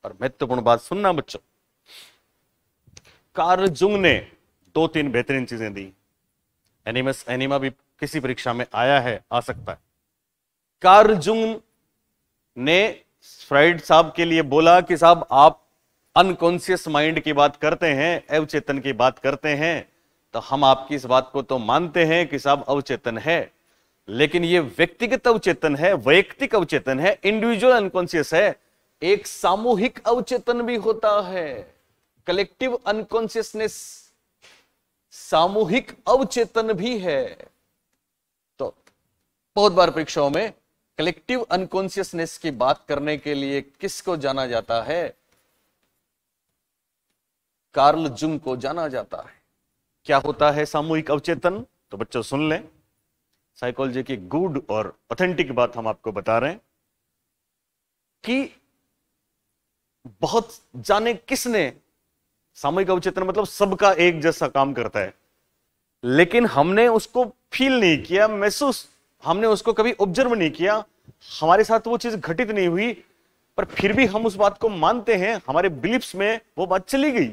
और महत्वपूर्ण बात सुनना बच्चों, कार्ल जुंग ने 2-3 बेहतरीन चीजें दी, एनिमस एनिमा भी किसी परीक्षा में आया है, आ सकता है। कार्ल जुंग ने फ्राइड साहब के लिए बोला कि साहब आप अनकॉन्शियस माइंड की बात करते हैं, अवचेतन की बात करते हैं, तो हम आपकी इस बात को तो मानते हैं कि साहब अवचेतन है, लेकिन ये व्यक्तिगत अवचेतन है, वैयक्तिक अवचेतन है, इंडिविजुअल अनकॉन्शियस है, एक सामूहिक अवचेतन भी होता है, कलेक्टिव अनकॉन्शियसनेस सामूहिक अवचेतन भी है। तो बहुत बार परीक्षाओं में कलेक्टिव अनकॉन्शियसनेस की बात करने के लिए किसको जाना जाता है, कार्ल जुंग को जाना जाता है। क्या होता है सामूहिक अवचेतन, तो बच्चों सुन लें, साइकोलॉजी की गुड और ऑथेंटिक बात हम आपको बता रहे हैं कि बहुत जाने किसने, सामूहिक अवचेतन मतलब सबका एक जैसा काम करता है, लेकिन हमने उसको फील नहीं किया, महसूस, हमने उसको कभी ऑब्जर्व नहीं किया, हमारे साथ वो चीज घटित नहीं हुई, पर फिर भी हम उस बात को मानते हैं, हमारे बिलीफ्स में वो बात चली गई,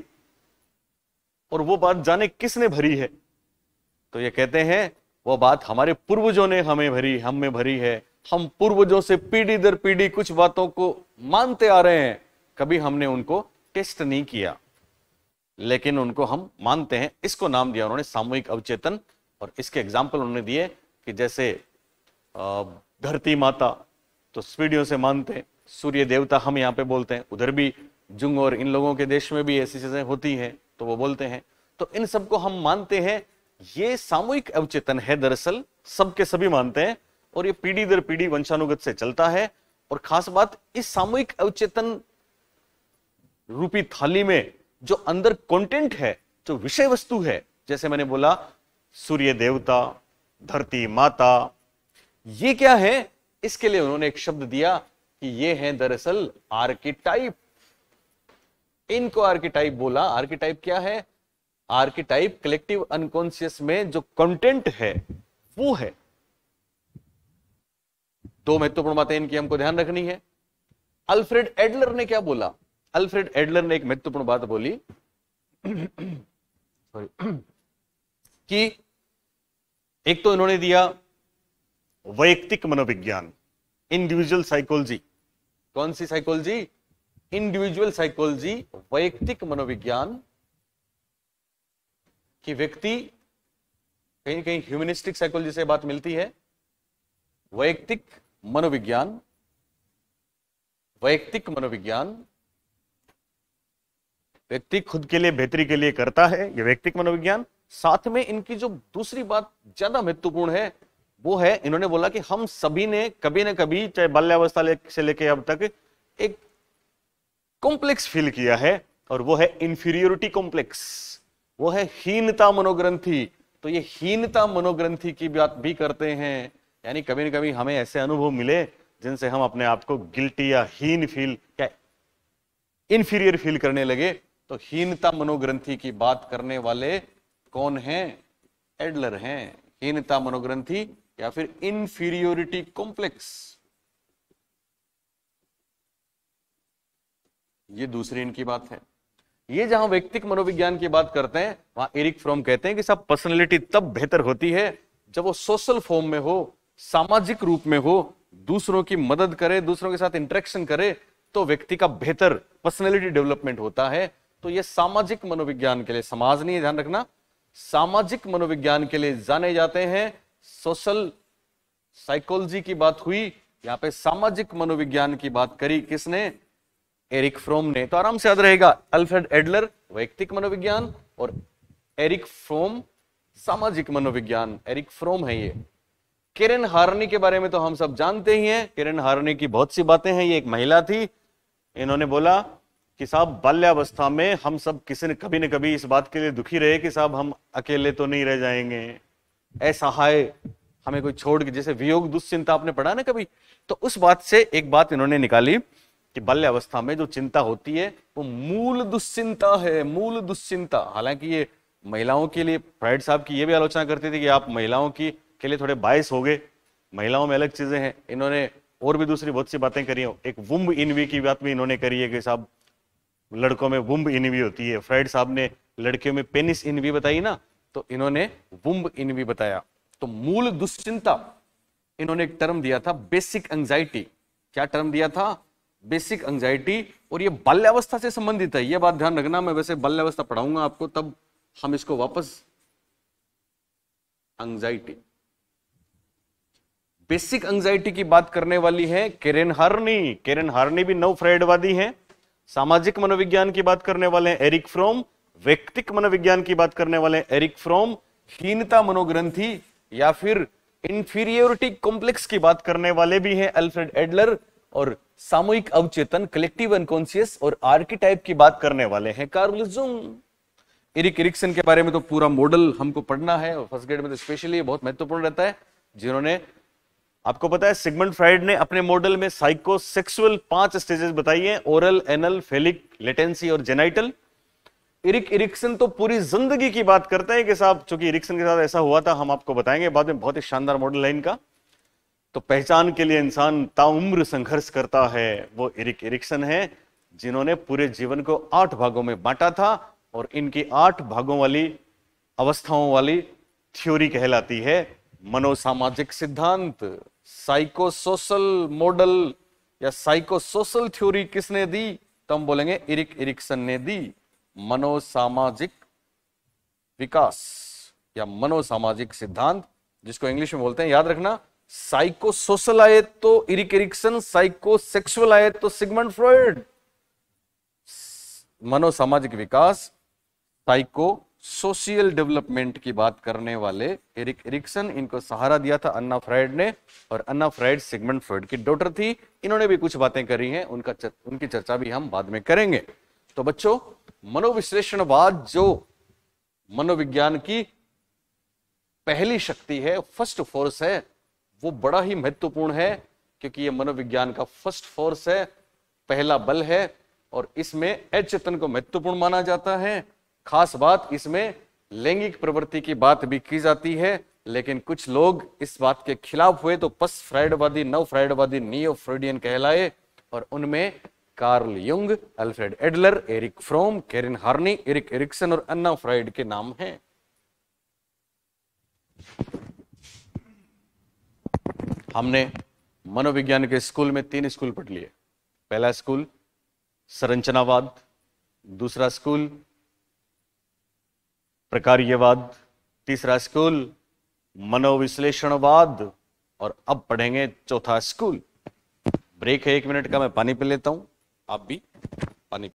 और वो बात जाने किसने भरी है, तो ये कहते हैं वो बात हमारे पूर्वजों ने हमें भरी है। हम पूर्वजों से पीढ़ी दर पीढ़ी कुछ बातों को मानते आ रहे हैं, कभी हमने उनको टेस्ट नहीं किया, लेकिन उनको हम मानते हैं। इसको नाम दिया उन्होंने सामूहिक अवचेतन, और इसके एग्जाम्पल उन्होंने दिए कि जैसे धरती माता तो स्वीडियों से मानते हैं, सूर्य देवता हम यहाँ पे बोलते हैं, उधर भी जुंग और इन लोगों के देश में भी ऐसी चीजें होती हैं तो वो बोलते हैं। तो इन सबको हम मानते हैं, ये सामूहिक अवचेतन है, दरअसल सबके सभी मानते हैं, और ये पीढ़ी दर पीढ़ी वंशानुगत से चलता है। और खास बात, इस सामूहिक अवचेतन रूपी थाली में जो अंदर कंटेंट है, जो विषय वस्तु है, जैसे मैंने बोला सूर्य देवता, धरती माता, ये क्या है, इसके लिए उन्होंने एक शब्द दिया कि ये है दरअसल आर्किटाइप। इनको आर्किटाइप बोला। आर्किटाइप क्या है? आर्किटाइप कलेक्टिव अनकॉन्शियस में जो कंटेंट है वो है। दो महत्वपूर्ण बातें इनकी हमको ध्यान रखनी है। अल्फ्रेड एडलर ने क्या बोला? अल्फ्रेड एडलर ने एक महत्वपूर्ण बात बोली कि एक तो इन्होंने दिया वैयक्तिक मनोविज्ञान, इंडिविजुअल साइकोलॉजी। कौन सी साइकोलॉजी? इंडिविजुअल साइकोलॉजी, वैयक्तिक मनोविज्ञान, कि व्यक्ति, कहीं कहीं ह्यूमनिस्टिक साइकोलॉजी से बात मिलती है। वैयक्तिक मनोविज्ञान, वैयक्तिक मनोविज्ञान, व्यक्ति खुद के लिए बेहतरी के लिए करता है, यह वैयक्तिक मनोविज्ञान। साथ में इनकी जो दूसरी बात ज्यादा महत्वपूर्ण है वो है, इन्होंने बोला कि हम सभी ने कभी ना कभी, चाहे बाल्यावस्था से लेकर अब तक, एक कॉम्प्लेक्स फील किया है, और वो है इंफीरियोरिटी कॉम्प्लेक्स, वो है हीनता मनोग्रंथि। तो ये हीनता मनोग्रंथि की बात भी करते हैं, यानी कभी ना कभी हमें ऐसे अनुभव मिले जिनसे हम अपने आप को गिल्टी या हीन फील या इंफीरियर फील करने लगे। तो हीनता मनोग्रंथि की बात करने वाले कौन हैं? एडलर हैं। हीनता मनोग्रंथि या फिर इंफीरियोरिटी कॉम्प्लेक्स, ये दूसरी इनकी बात है। ये जहां व्यक्तिक मनोविज्ञान की बात करते हैं, वहां एरिक फ्रॉम कहते हैं कि सब पर्सनैलिटी तब बेहतर होती है जब वो सोशल फॉर्म में हो, सामाजिक रूप में हो, दूसरों की मदद करे, दूसरों के साथ इंटरेक्शन करे, तो व्यक्ति का बेहतर पर्सनैलिटी डेवलपमेंट होता है। तो ये सामाजिक मनोविज्ञान के लिए, समाज नहीं, ध्यान रखना, सामाजिक मनोविज्ञान के लिए जाने जाते हैं। सोशल साइकोलॉजी की बात हुई, यहां पे सामाजिक मनोविज्ञान की बात करी किसने? एरिक फ्रोम ने। तो आराम से याद रहेगा, अल्फ्रेड एडलर वैयक्तिक मनोविज्ञान और एरिक फ्रोम सामाजिक मनोविज्ञान। एरिक फ्रोम है ये। केरेन हार्नी के बारे में तो हम सब जानते ही हैं। केरेन हार्नी की बहुत सी बातें हैं। ये एक महिला थी। इन्होंने बोला कि साहब बाल्यावस्था में हम सब किसी ने कभी न कभी इस बात के लिए दुखी रहे कि साहब हम अकेले तो नहीं रह जाएंगे, असहाय, हमें कोई छोड़ के, जैसे वियोग दुश्चिंता आपने पढ़ा ना कभी, तो उस बात से एक बात इन्होंने निकाली कि बाल्यावस्था में जो चिंता होती है वो मूल दुश्चिंता है, मूल दुश्चिंता। हालांकि ये महिलाओं के लिए, फ्राइड साहब की ये भी आलोचना करते थे कि आप महिलाओं की के लिए थोड़े बायस हो गए, महिलाओं में अलग चीजें हैं। इन्होंने और भी दूसरी बहुत सी बातें करी हो। एक वुम्ब इनवी की बात भी इन्होंने करी है कि साहब लड़कों में वुम्ब इनवी होती है। फ्राइड साहब ने लड़कियों में पेनिस इनवी बताई ना, तो इन्होंने वुम्ब इनवी बताया। तो मूल दुश्चिंता, इन्होंने एक टर्म दिया था बेसिक एंजाइटी। क्या टर्म दिया था? Basic anxiety. और ये बाल्यावस्था से संबंधित है, ये बात ध्यान रखना। मैं वैसे बाल्यावस्था पढ़ाऊंगा आपको, तब हम इसको वापस, एंजाइटी, बेसिक एंजाइटी की बात करने वाली है केरेन हार्नी। केरेन हार्नी भी नव फ्राइडवादी हैं। सामाजिक मनोविज्ञान की बात करने वाले हैं एरिक फ्रोम। व्यक्तिक मनोविज्ञान की बात करने वाले हैं एरिक फ्रोम। हीनता मनोग्रंथि या फिर इंफीरियोरिटी कॉम्प्लेक्स की बात करने वाले भी हैं अल्फ्रेड एडलर। और सामूहिक अवचेतन, कलेक्टिव अनकॉन्शियस और आर्किटाइप की बात करने वाले हैं कार्ल जुंग। एरिक एरिक्सन के बारे में तो पूरा मॉडल हमको पढ़ना है, और फर्स्ट ग्रेड में तो स्पेशली बहुत महत्वपूर्ण रहता है, जिन्होंने, आपको पता है सिगमंड फ्राइड ने अपने मॉडल में साइकोसेक्सुअल 5 स्टेजेस बताई हैं, ओरल, एनल, फेलिक, लेटेंसी और जेनाइटल। एरिक एरिक्सन तो पूरी जिंदगी की बात करते हैं कि साहब, चूंकि एरिक्सन के साथ ऐसा हुआ था, हम आपको बताएंगे बाद में, बहुत ही शानदार मॉडल है इनका। तो पहचान के लिए इंसान ताउम्र संघर्ष करता है, वो एरिक एरिक्सन है, जिन्होंने पूरे जीवन को 8 भागों में बांटा था। और इनकी 8 भागों वाली, अवस्थाओं वाली थ्योरी कहलाती है मनोसामाजिक सिद्धांत। साइकोसोशल मॉडल या साइकोसोशल थ्योरी किसने दी? तो हम बोलेंगे एरिक एरिक्सन ने दी। मनोसामाजिक विकास या मनोसामाजिक सिद्धांत, जिसको इंग्लिश में बोलते हैं, याद रखना, साइकोसोशल आए तो एरिक एरिक्सन, साइकोसेक्सुअल आए तो सिगमंड फ्रॉइड। मनोसामाजिक विकास, साइको सोशियल डेवलपमेंट की बात करने वाले एरिक एरिक्सन, इनको सहारा दिया था अन्ना फ्राइड ने, और अन्ना फ्राइड सिगमंड फ्रॉइड की डॉटर थी। इन्होंने भी कुछ बातें करी हैं, उनकी चर्चा भी हम बाद में करेंगे। तो बच्चों, मनोविश्लेषणवाद जो मनोविज्ञान की पहली शक्ति है, फर्स्ट फोर्स है, वो बड़ा ही महत्वपूर्ण है, क्योंकि ये मनोविज्ञान का फर्स्ट फोर्स है, पहला बल है, और इसमें अचेतन को महत्वपूर्ण माना जाता है। खास बात, इसमें लैंगिक प्रवृत्ति की बात भी की जाती है, लेकिन कुछ लोग इस बात के खिलाफ हुए तो पस फ्राइडवादी, नव फ्राइडवादी, नियो फ्रॉइडियन कहलाए, और उनमें Carl Jung, Alfred Adler, Erich Fromm, Karen Horney, Erik Erikson और अन्ना फ्राइड के नाम हैं। हमने मनोविज्ञान के स्कूल में 3 स्कूल पढ़ लिए। पहला स्कूल संरचनावाद, दूसरा स्कूल प्रकार्यवाद, तीसरा स्कूल मनोविश्लेषणवाद, और अब पढ़ेंगे चौथा स्कूल। ब्रेक है 1 मिनट का, मैं पानी पी लेता हूं, आप भी पानी